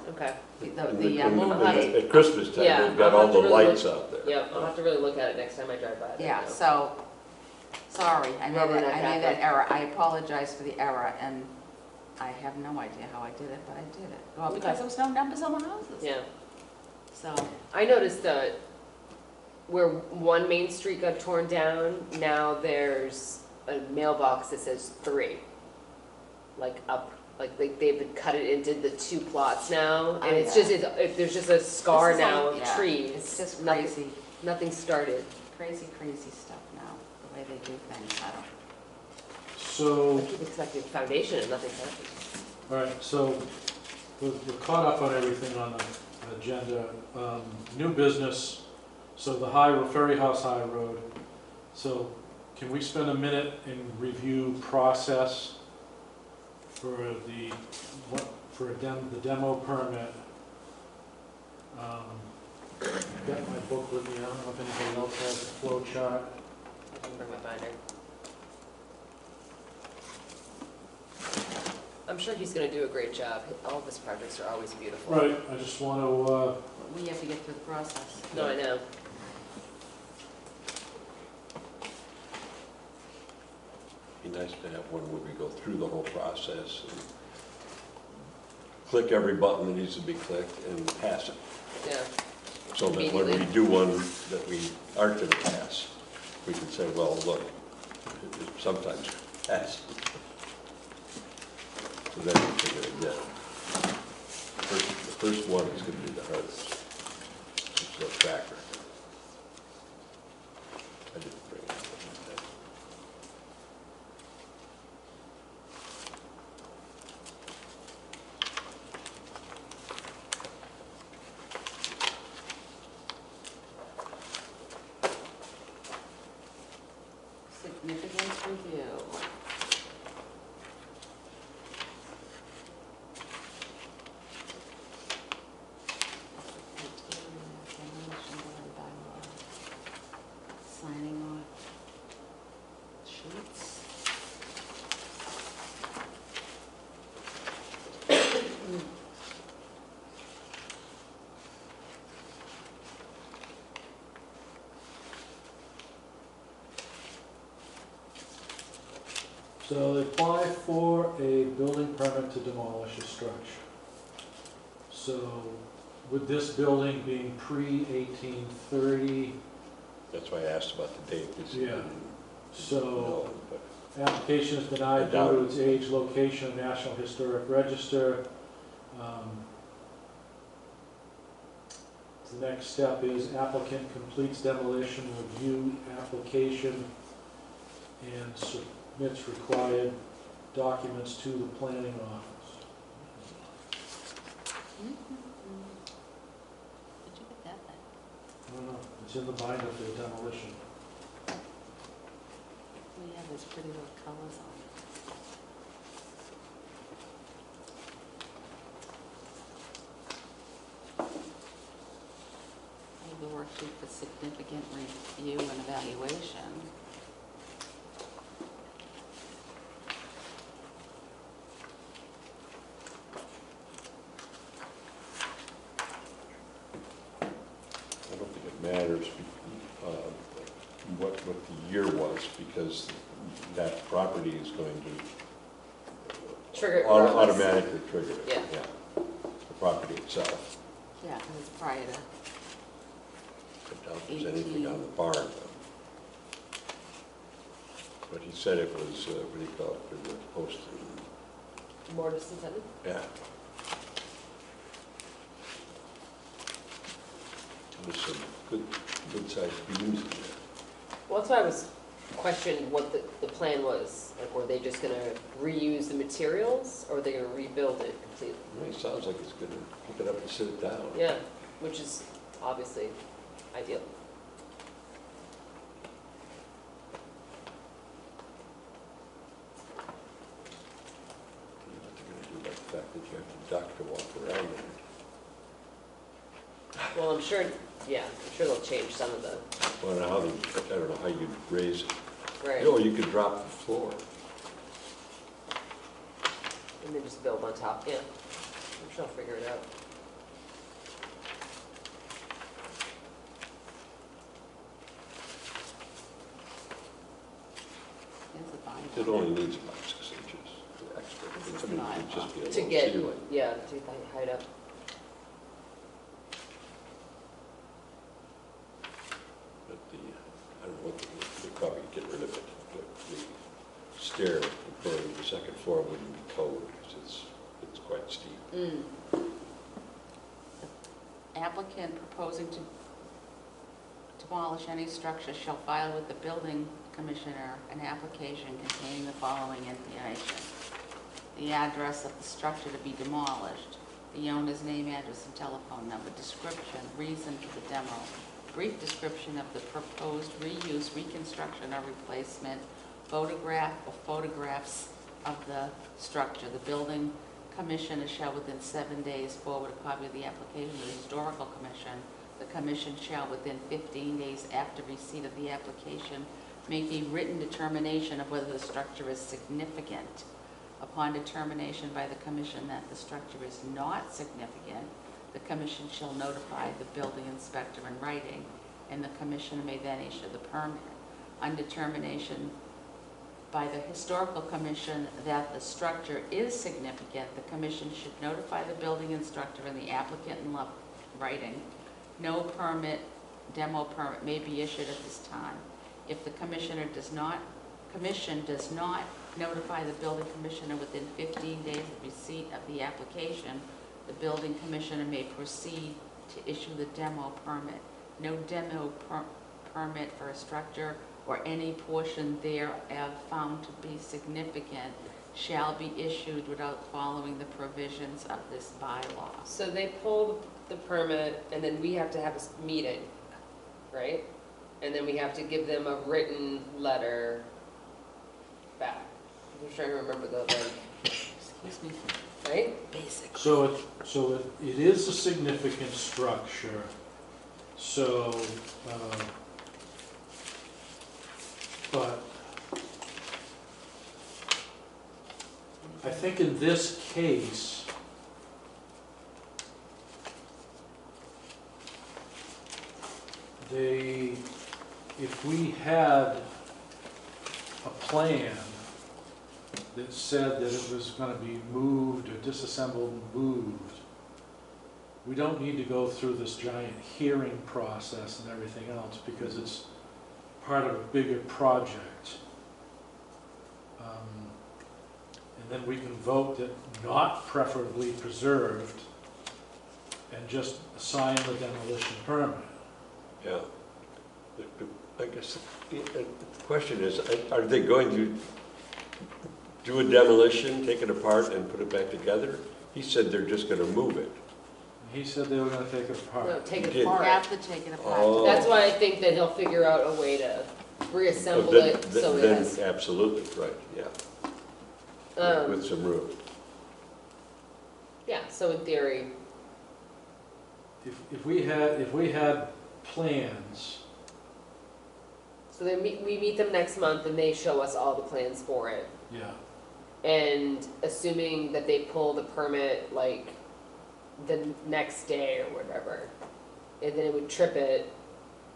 D: Okay.
C: the moonlight.
F: At Christmas time,
D: Yeah,
F: they've got
D: I'll
F: all
D: have
F: the
D: to really
F: lights out there.
D: Yep, I'll have to really look at it next time I drive by there.
C: Yeah,
D: now.
C: so, sorry, I
D: Rubber
C: made
D: nut
C: that
D: Catholic.
C: error. I apologize for the error, and I have no idea how I did it, but I did it. Well, because
D: Okay.
C: there was no numbers on the houses.
D: Yeah.
C: So,
D: I noticed that where one Main Street got torn down, now there's a mailbox that says 3. Like up, like they've cut it into the 2 plots now, and it's
C: yeah.
D: just, there's just a scar
C: This is
D: now
C: all-
D: of
C: yeah,
D: trees.
C: it's just
D: Nothing-
C: crazy,
D: Nothing started.
C: crazy stuff now, the way they do things. I don't.
A: So,
D: I keep expecting foundation and nothing's happened.
A: all right, so we're caught up on everything on the agenda. New business, so the Ferry House High Road. So can we spend a minute and review process for the demo permit? I've got my book with me, I don't know if anybody else has a flow chart.
D: I can bring my binder. I'm sure he's gonna do a great job. All of his projects are always beautiful.
A: Right, I just want to,
C: We have to get through the process.
D: No, I know.
F: Be nice to have one where we go through the whole process and click every button that needs to be clicked and pass it.
D: Yeah.
F: So that when we
D: Immediately.
F: do one that we aren't going to pass, we can say, well, look, it sometimes passes. So then we figure it again. The first one is going to be the hardest. It's the tracker. I didn't bring it.
C: Significance review. Signing off sheets.
A: so they apply for a building permit to demolish a structure. So with this building being pre-1830,
F: That's why I asked about the date. because you
A: Yeah.
F: didn't
A: so
F: know, but
A: application is denied due to its age, location, National Historic Register. The next step is applicant completes demolition review application and submits required documents to the planning office.
C: Did you get that then?
A: I don't know, It's in the binder for demolition.
C: We have those pretty little colors on it. The worksheet for significant review and evaluation.
F: I don't think it matters what the year was, because that property is going to
D: Trigger it regardless.
F: automatically trigger it.
D: Yeah.
F: The property itself.
C: Yeah, because it's prior to,
F: I doubt there's anything on the barn, though. But he said it was, what do you call it, for the post,
D: Mortise intended?
F: yeah. There's some good-sized beams in there.
D: Well, that's why I was questioning what the plan was. Like, were they just gonna reuse the materials, or were they gonna rebuild it completely?
F: Well, it sounds like it's gonna pick it up and sit it down.
D: Yeah, which is obviously ideal.
F: What they're gonna do about the fact that you have to duck to walk around it.
D: Well, I'm sure they'll change some of the,
F: Well, now, I don't know how you'd raise it.
D: right,
F: Oh, you could drop the floor.
D: and then just build on top, yeah. I'm sure I'll figure it out.
C: it's a binder.
F: It only needs about 6 inches, the extra.
C: This is
F: I mean,
C: my
F: it'd just be a
D: To
F: little
D: get,
F: ceiling.
D: yeah, to hide up.
F: But I don't know, they probably get rid of it. But the stair going to the second floor wouldn't be towed, because it's quite steep.
D: Mm.
C: Applicant proposing to demolish any structure shall file with the building commissioner an application containing the following information: the address of the structure to be demolished, the owner's name, address, and telephone number, description, reason for the demo, brief description of the proposed reuse, reconstruction, or replacement, photograph or photographs of the structure. The building commissioner shall within 7 days forward a copy of the application to the historical commission. The commission shall within 15 days after receipt of the application make a written determination of whether the structure is significant. Upon determination by the commission that the structure is not significant, the commission shall notify the building inspector in writing, and the commissioner may then issue the permit. On determination by the historical commission that the structure is significant, the commission should notify the building instructor and the applicant in writing. No permit, demo permit may be issued at this time. If the commission does not notify the building commissioner within 15 days of receipt of the application, the building commissioner may proceed to issue the demo permit. No demo permit for a structure or any portion thereof found to be significant shall be issued without following the provisions of this bylaw.
D: So they pull the permit, and then we have to have a meeting, right? And then we have to give them a written letter back. I'm trying to remember the,
C: Excuse me,
D: right?
C: basic.
A: So it is a significant structure, so, but I think in this case, if we had a plan that said that it was going to be moved or disassembled and moved, we don't need to go through this giant hearing process and everything else, because it's part of a bigger project. And then we can vote that not preferably preserved and just assign the demolition permit.
F: Yeah. I guess the question is, are they going to do a demolition, take it apart, and put it back together? He said they're just going to move it.
A: He said they were gonna take it
D: No,
A: apart.
D: take
F: You
D: it
F: did.
C: You
D: apart.
C: have to take it apart.
F: Oh.
D: That's why I think that he'll figure out a way to reassemble
F: Then-
D: it so it
F: then
D: has,
F: absolutely, right, yeah. With some room.
D: yeah, so in theory,
A: If we had plans,
D: so then we meet them next month and they show us all the plans for it.
A: yeah,
D: And assuming that they pull the permit like the next day or whatever, and then it would trip it,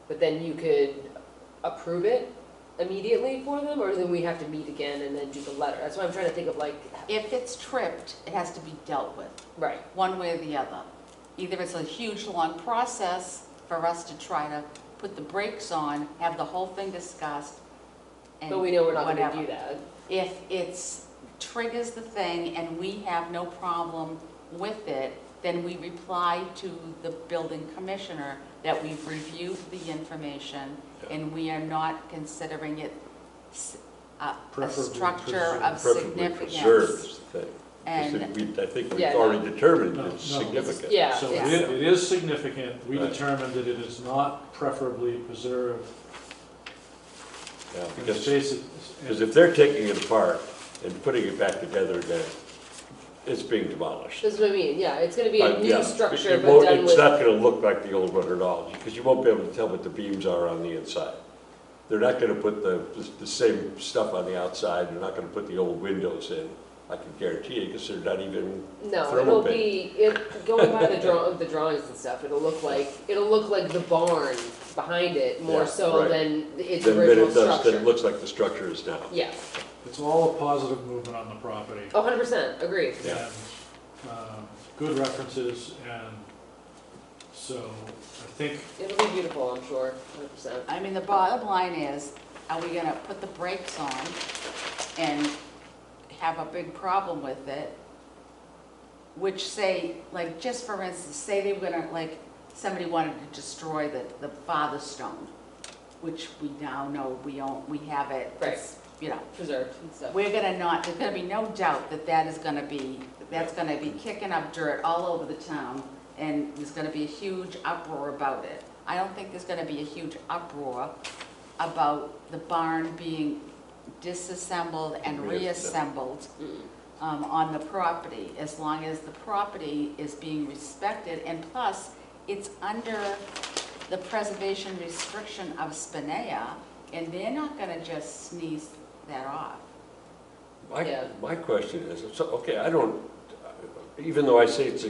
D: but then you could approve it immediately for them, or then we have to meet again and then do the letter? That's why I'm trying to think of like,
C: If it's tripped, it has to be dealt with,
D: right,
C: one way or the other. Either it's a huge, long process for us to try to put the brakes on, have the whole thing discussed, and
D: but we know we're not gonna
C: whatever.
D: do that.
C: If it's triggers the thing and we have no problem with it, then we reply to the building commissioner that we've reviewed the information and we are not considering it a
A: Preferably
C: structure of
F: Preferably preserved
C: significance.
F: is the thing.
C: And
F: I think we've
D: Yeah, no.
F: already determined
A: No,
F: it's
A: no.
F: significant.
D: Yeah,
A: so
D: it's-
A: it is significant. We
F: Right.
A: determined that it is not preferably preserved.
F: Yeah,
A: And
F: because,
A: it's basic-
F: because if they're taking it apart and putting it back together again, it's being demolished.
D: That's what I mean, yeah, it's gonna be a
F: Yeah,
D: new structure,
F: it
D: but
F: won't-
D: done
F: It's
D: with,
F: not gonna look like the old one at all, because you won't be able to tell what the beams are on the inside. They're not gonna put the same stuff on the outside, they're not gonna put the old windows in, I can guarantee you, because they're not even,
D: no,
F: thermal
D: it'll
F: paint.
D: be, going by the drawings and stuff, it'll look like the barn behind it, more
F: Yeah,
D: so
F: right.
D: than its
F: then
D: original
F: it does, then it
D: structure.
F: looks like the structure is now.
D: Yeah,
A: It's all a positive movement on the property.
D: 100%, agreed.
F: Yeah.
A: And good references, and so I think,
D: It'll be beautiful, I'm sure, 100%.
C: I mean, the bottom line is, are we gonna put the brakes on and have a big problem with it? Which say, like, just for instance, say they were gonna, like, somebody wanted to destroy the father stone, which we now know we own, we have it,
D: Right.
C: it's, you know.
D: Preserved and stuff.
C: We're gonna not, there's gonna be no doubt that that's gonna be kicking up dirt all over the town, and there's gonna be a huge uproar about it. I don't think there's gonna be a huge uproar about the barn being disassembled and reassembled
D: Mm.
C: on the property, as long as the property is being respected, and plus, it's under the preservation restriction of Spinea, and they're not gonna just sneeze that off.
D: Yeah.
F: My question is, so, okay, I don't, even though I say it's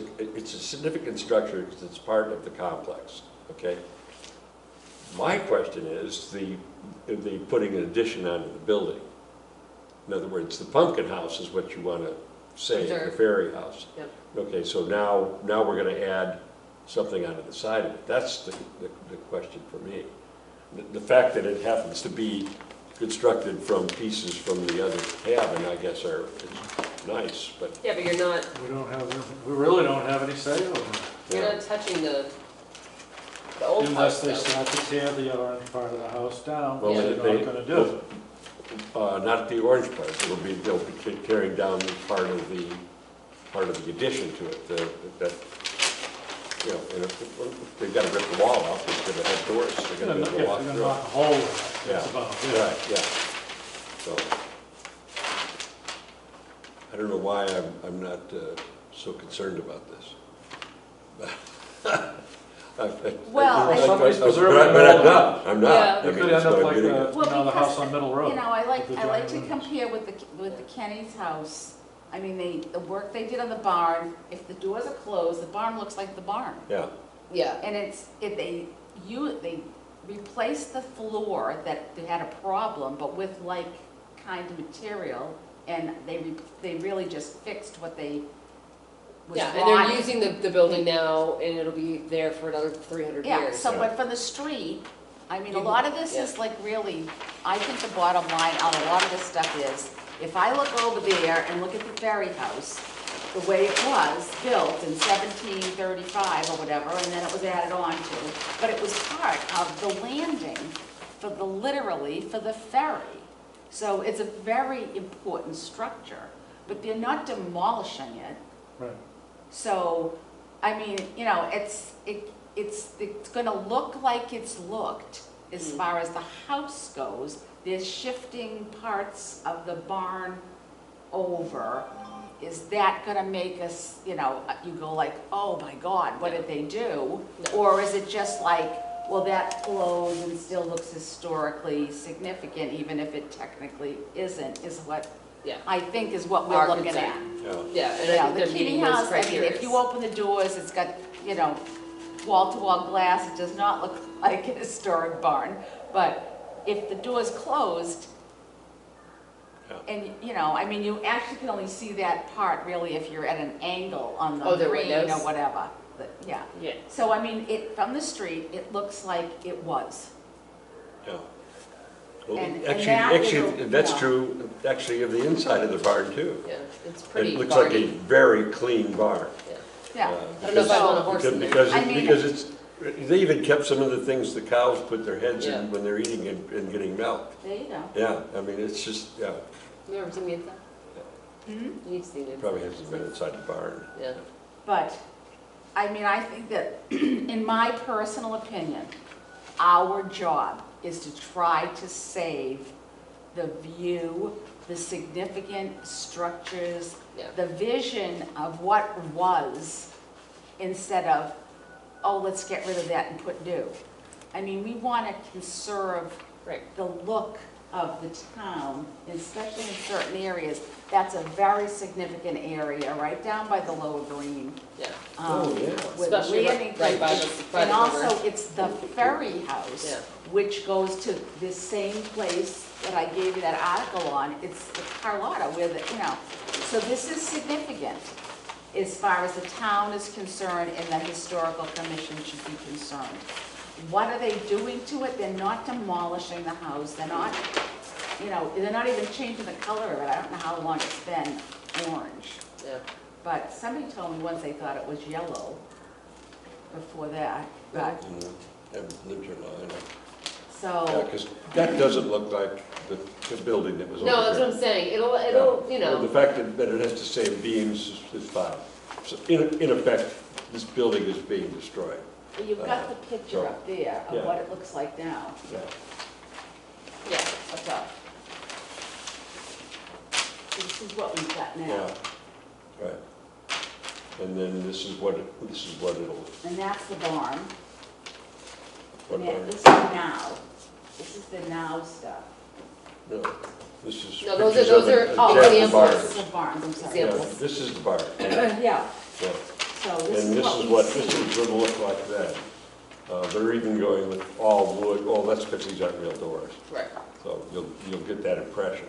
F: a significant structure because it's part of the complex, okay? My question is the putting an addition onto the building. In other words, the pumpkin house is what you want to say, the
D: Preserve.
F: fairy house.
D: Yep.
F: Okay, so now we're going to add something onto the side of it. That's the question for me. The fact that it happens to be constructed from pieces from the other cabin, I guess, it's nice, but
D: Yeah, but you're not,
A: we really don't have any say over it.
D: you're not touching the old
A: Unless
D: house
A: they
D: though.
A: start to tear the orange part of the house down,
F: Well,
A: which they're not gonna do.
F: not the orange part. They'll be tearing down part of the addition to it. That, you know, and if they've got to rip the wall out, they're going to have doors. They're
A: They're
F: going to be able to walk
A: gonna
F: through
A: knock
F: it.
A: a hole in it, that's
F: Yeah.
A: about it.
F: Right, yeah. So, I don't know why I'm not so concerned about this.
C: Well,
A: Well, somebody's
F: But
A: preserving
F: I'm
A: it.
F: not, I'm not.
D: Yeah.
F: I
A: It
F: mean,
A: could
F: that's
A: end up
F: what I'm
A: like
F: getting
A: the,
F: at.
C: Well,
A: the
C: because,
A: house on Middle Road.
C: You know, I like
A: with the
C: to
A: giant windows.
C: compare with the Kenny's house. I mean, the work they did on the barn, if the doors are closed, the barn looks like the barn.
F: Yeah,
C: And they replaced the floor that they had a problem, but with like kind of material, and they really just fixed what they was
D: Yeah, and
C: wrong.
D: they're using the building now, and it'll be there for another 300
C: Yeah,
D: years.
C: so,
F: Yeah.
C: but from the street, I mean, a
D: You-
C: lot of this
D: yeah.
C: is like really, I think the bottom line on a lot of this stuff is, if I look over there and look at the ferry house, the way it was built in 1735 or whatever, and then it was added on to, but it was part of the landing literally for the ferry. So it's a very important structure, but they're not demolishing it.
A: Right.
C: So I mean, you know, it's gonna look like it's looked as
D: Mm.
C: far as the house goes. There's shifting parts of the barn over. Is that gonna make us, you know, you go like, oh my God, what did they do?
D: No.
C: Or is it just like, well, that flows and still looks historically significant, even if it technically isn't, is what
D: Yeah.
C: I think is what we're
D: Our
C: looking
D: concern.
C: at.
F: Yeah.
D: Yeah, and
C: You
D: I
C: know,
D: think
C: the
D: they're
C: Keating
D: meeting those
C: House, I mean,
D: criteria.
C: if you open the doors, it's got, you know, wall-to-wall glass, it does not look like a historic barn. But if the door's closed,
F: Yeah.
C: and, you know, I mean, you actually can only see that part really if you're at an angle on
D: Oh,
C: the
D: the
C: green or
D: windows?
C: whatever. Yeah.
D: Yeah.
C: So, I mean, from the street, it looks like it was.
F: Yeah. Well,
C: And
F: actually,
C: that is
F: actually,
C: a-
F: that's
C: yeah.
F: true, actually, of the inside of the barn too.
D: Yeah, it's pretty
F: It looks like a
D: barny.
F: very clean barn.
C: Yeah.
D: I don't know if I want a horse in there.
F: Because it's, they even kept some of the things the cows put their heads
D: Yeah.
F: in when they're eating and getting milk.
C: There you go.
F: Yeah, I mean, it's just, yeah,
D: You ever seen the inside?
C: Mhm.
D: You need to see the inside.
F: probably hasn't been inside the barn.
D: Yeah.
C: But, I mean, I think that, in my personal opinion, our job is to try to save the view, the significant structures,
D: Yeah.
C: the vision of what was, instead of, oh, let's get rid of that and put new. I mean, we want to conserve
D: Right.
C: the look of the town, especially in certain areas. That's a very significant area, right down by the Lower Green.
D: Yeah.
F: Oh, yeah.
C: With
D: Especially
C: landing
D: right by
C: places.
D: the
C: And
D: river.
C: also, it's the ferry house,
D: Yeah.
C: which goes to this same place that I gave you that article on. It's Carlotta, where the, you know, so this is significant as far as the town is concerned and the historical commission should be concerned. What are they doing to it? They're not demolishing the house, they're not, you know, they're not even changing the color of it. I don't know how long it's been orange.
D: Yeah.
C: But somebody told me once they thought it was yellow before that, but,
F: You know, haven't lived here long enough. Yeah,
C: so,
F: because that doesn't look like the building that was over there.
D: No, that's what I'm saying. It'll, you
F: Well,
D: know,
F: the fact that it has the same beams is fine. So in effect, this building is being destroyed.
C: you've got the picture
F: so,
C: up there
F: yeah.
C: of what it looks like now.
F: Yeah.
D: yeah.
C: What's up? This is what we've got now.
F: Yeah, right. And then this is what it'll,
C: And that's the barn.
F: what,
C: And then this is now. This is the now stuff.
F: no, this is.
D: No, those are-
F: pictures
D: those
F: of
D: are-
F: a
C: Oh,
F: Jack
D: examples.
F: barn.
C: this is the barns, I'm sorry.
F: Yeah,
D: Examples.
F: this is the barn.
C: Yeah,
F: Yeah.
C: so this
F: And
C: is
F: this
C: what
F: is
C: we
F: what,
C: see.
F: this is gonna look like then. They're even going with all wood, well, that's because these aren't real doors.
D: Right.
F: So you'll get that impression.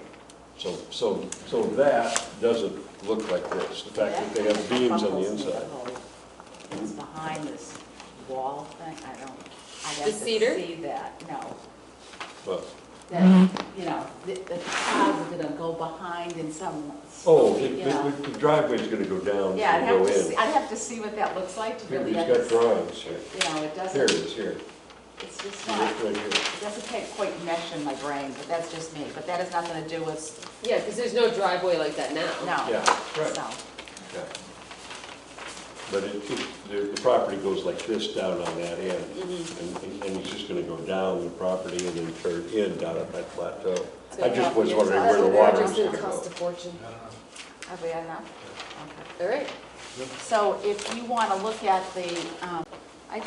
F: So that doesn't look like this, the fact that they have beams on the inside.
C: It's behind this wall thing, I don't, I
D: The
C: have to
D: cedar?
C: see that, no.
F: But,
C: That, you know, the cars are gonna go behind in some.
F: oh,
C: Yeah.
F: the driveway's gonna go down
C: Yeah, I'd
F: and
C: have
F: go
C: to see,
F: in.
C: I'd have to see what that looks like to
F: Here,
C: really,
F: he's got drawings here.
C: you know, it
F: Here it
C: doesn't,
F: is, here.
C: it's just
F: See
C: not,
F: this right here?
C: it doesn't take quite mesh in my brain, but that's just me. But that has nothing to do with,
D: Yeah, because there's no driveway like that now.
C: no,
F: Yeah, right,
C: so,
F: yeah. But the property goes like this down on that end.
D: Mhm.
F: And he's just gonna go down the property and then turn in down at that plateau.
D: It's
F: I
D: gonna
F: just
D: cost-
F: was
D: it's
F: wondering
D: also
F: where the
D: gonna
F: water was
D: just
F: gonna
D: cost
F: go.
D: a fortune.
E: I don't know.
C: have we had enough? Okay.
D: All right.
C: So if you want to look at the, I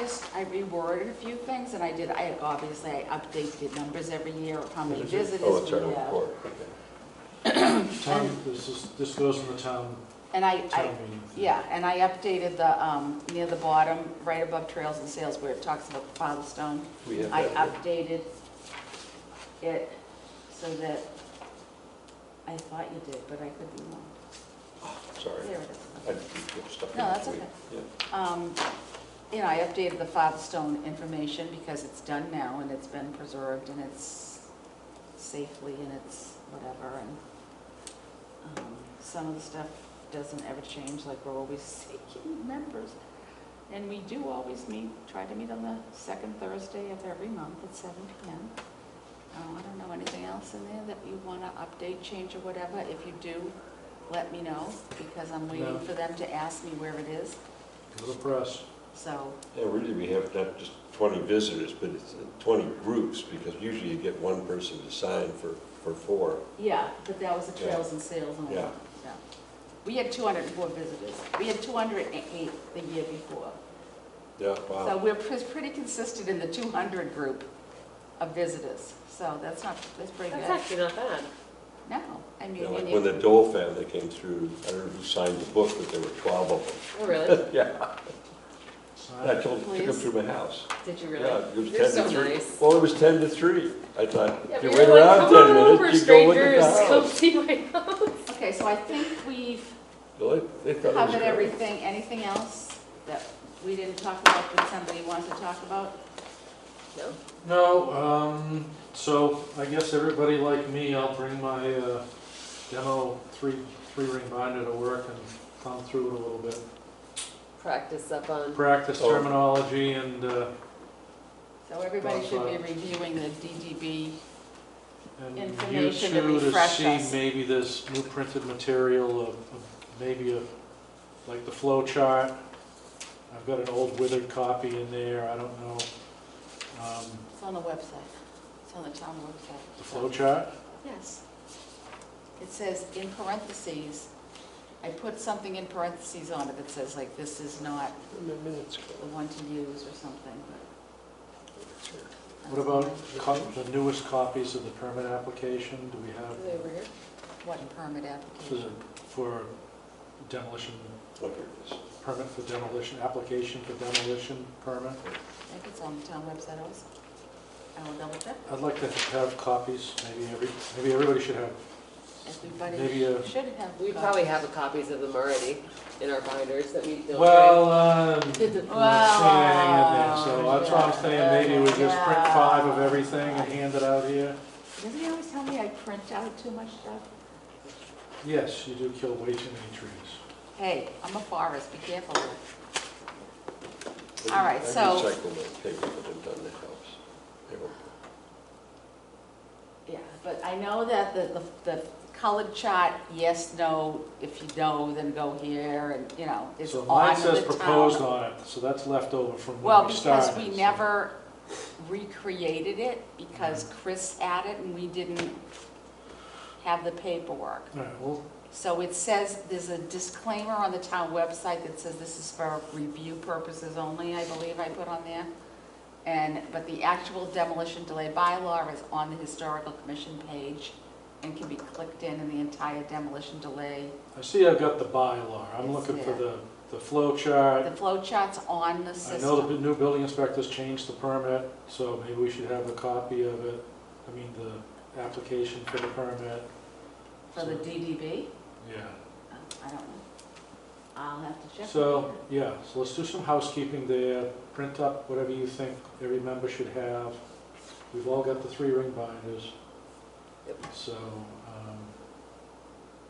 C: reworded a few things, and I obviously update the numbers every year of how many visitors
F: Oh, it's our
C: we have.
F: report, okay.
A: Town, this goes in the town
C: And I,
A: meeting.
C: yeah, and I updated the, near the bottom, right above Trails and Sales, where it talks about Firestone.
F: We have
C: I
F: that.
C: updated it so that, I thought you did, but I could be wrong.
F: Sorry.
C: There it is.
F: I just put stuff in
C: No, that's
F: between.
C: okay.
F: Yeah.
C: You know, I updated the Firestone information because it's done now and it's been preserved and it's safely and it's whatever. And some of the stuff doesn't ever change, like we're always seeking members. And we do always meet, try to meet on the second Thursday of every month at 7 p.m. I don't know anything else in there that you want to update, change, or whatever. If you do, let me know, because I'm waiting
A: No.
C: for them to ask me where it is.
A: for the press.
C: So,
F: Yeah, really, we have not just 20 visitors, but it's 20 groups, because usually you get one person to sign for 4.
C: yeah, but that was the Trails and Sales only.
F: Yeah.
C: Yeah. We had 204 visitors. We had 208 the year before.
F: Yeah,
C: So
F: wow.
C: we're pretty consistent in the 200 group of visitors. So that's pretty
D: That's
C: good.
D: actually not bad.
C: No, I mean,
F: Yeah, like
C: when
F: when
C: you,
F: the Dole family came through, I don't know who signed the book, but there were 12 of them.
D: Oh, really?
F: Yeah, I took them
C: Please.
F: through my house.
D: Did you really?
F: Yeah, it was
D: You're
F: 10
D: so
F: to 3.
D: nice.
F: Well, it was 10 to 3. I thought,
D: Yeah,
F: if
D: but
F: you
D: you're
F: wait
D: like,
F: around
D: come
F: 10
D: on over,
F: minutes, you go look at
D: strangers,
F: the
D: come
F: house.
D: see my house.
C: okay, so I think we've
F: Well, they thought it was
C: covered
F: great.
C: everything. Anything else that we didn't talk about that somebody wants to talk about?
D: No?
A: No, so I guess everybody like me, I'll bring my demo three-ring binder to work and thumb through it a little bit.
D: Practice up on,
A: Practice
F: Oh.
A: terminology and,
C: So everybody should be
A: Well,
C: reviewing the DDB.
A: and you
C: Information to
A: too, to
C: refresh
A: see
C: us.
A: maybe this new printed material of maybe like the flow chart. I've got an old withered copy in there, I don't know.
C: It's on the website. It's on the town website.
A: The flow chart?
C: Yes. It says in parentheses, I put something in parentheses on it that says like, this is not
F: Minutes
C: the one to use or something, but.
A: What about the newest copies of the permit application? Do we have
D: are they over here?
C: What permit application?
A: for demolition,
F: Look at this.
A: permit for demolition, application for demolition permit?
C: I think it's on the town website also. I will double check.
A: I'd like to have copies, maybe everybody should have,
C: Everybody
A: Maybe,
C: should have.
D: We probably have copies of them already in our binders that we filled.
A: well, I'm not seeing anything in there,
C: Wow.
A: so that's why I'm saying maybe we just print
C: Yeah.
A: 5 of everything and hand it out here.
C: Doesn't he always tell me I print out too much stuff?
A: Yes, you do kill way too many trees.
C: Hey, I'm a forest, be careful.
F: But
C: All right,
F: I
C: so-
F: recycle my paper that I've done in the house. They were-
C: Yeah, but I know that the colored chart, yes, no, if you know, then go here, and, you know, it's
A: So
C: on
A: mine
C: the
A: says proposed
C: town.
A: on it, so that's left over from
C: Well,
A: when we started.
C: because we
A: so-
C: never recreated it, because Chris had it and we didn't have the paperwork.
A: All right, well,
C: So it says, there's a disclaimer on the town website that says this is for review purposes only, I believe I put on there. But the actual demolition delay bylaw is on the historical commission page and can be clicked in the entire demolition delay.
A: I see I've got the bylaw. I'm
C: It's
A: looking for
C: there.
A: the flow chart.
C: The flow chart's on the
A: I know the
C: system.
A: new building inspectors changed the permit, so maybe we should have a copy of it. I mean, the application for the permit.
C: For the DDB?
A: Yeah.
C: I don't know. I'll have to check.
A: So, yeah, so let's do some housekeeping there. Print up whatever you think every member should have. We've all got the 3-ring binders.
D: Yep.
A: So,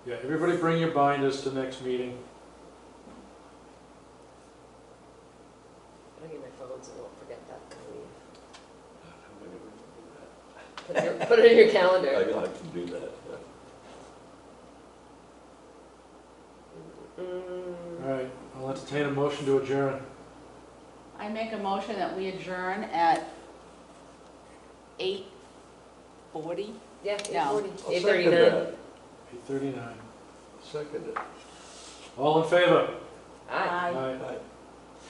A: yeah, everybody bring your binders to next meeting.
D: I'll get my phone so I won't forget that.
F: I'm gonna do
D: Put it in your
F: that.
D: calendar.
F: I can do that.
A: All right, I'll entertain a motion to adjourn.
C: I make a motion that we adjourn at 8:40.
D: Yeah,
C: No.
D: 8:40.
F: I'll second
D: 8:39.
F: that.
A: 8:39.
F: Second it.
A: All in favor?
D: Aye.
C: Aye.
A: Aye.
F: Aye.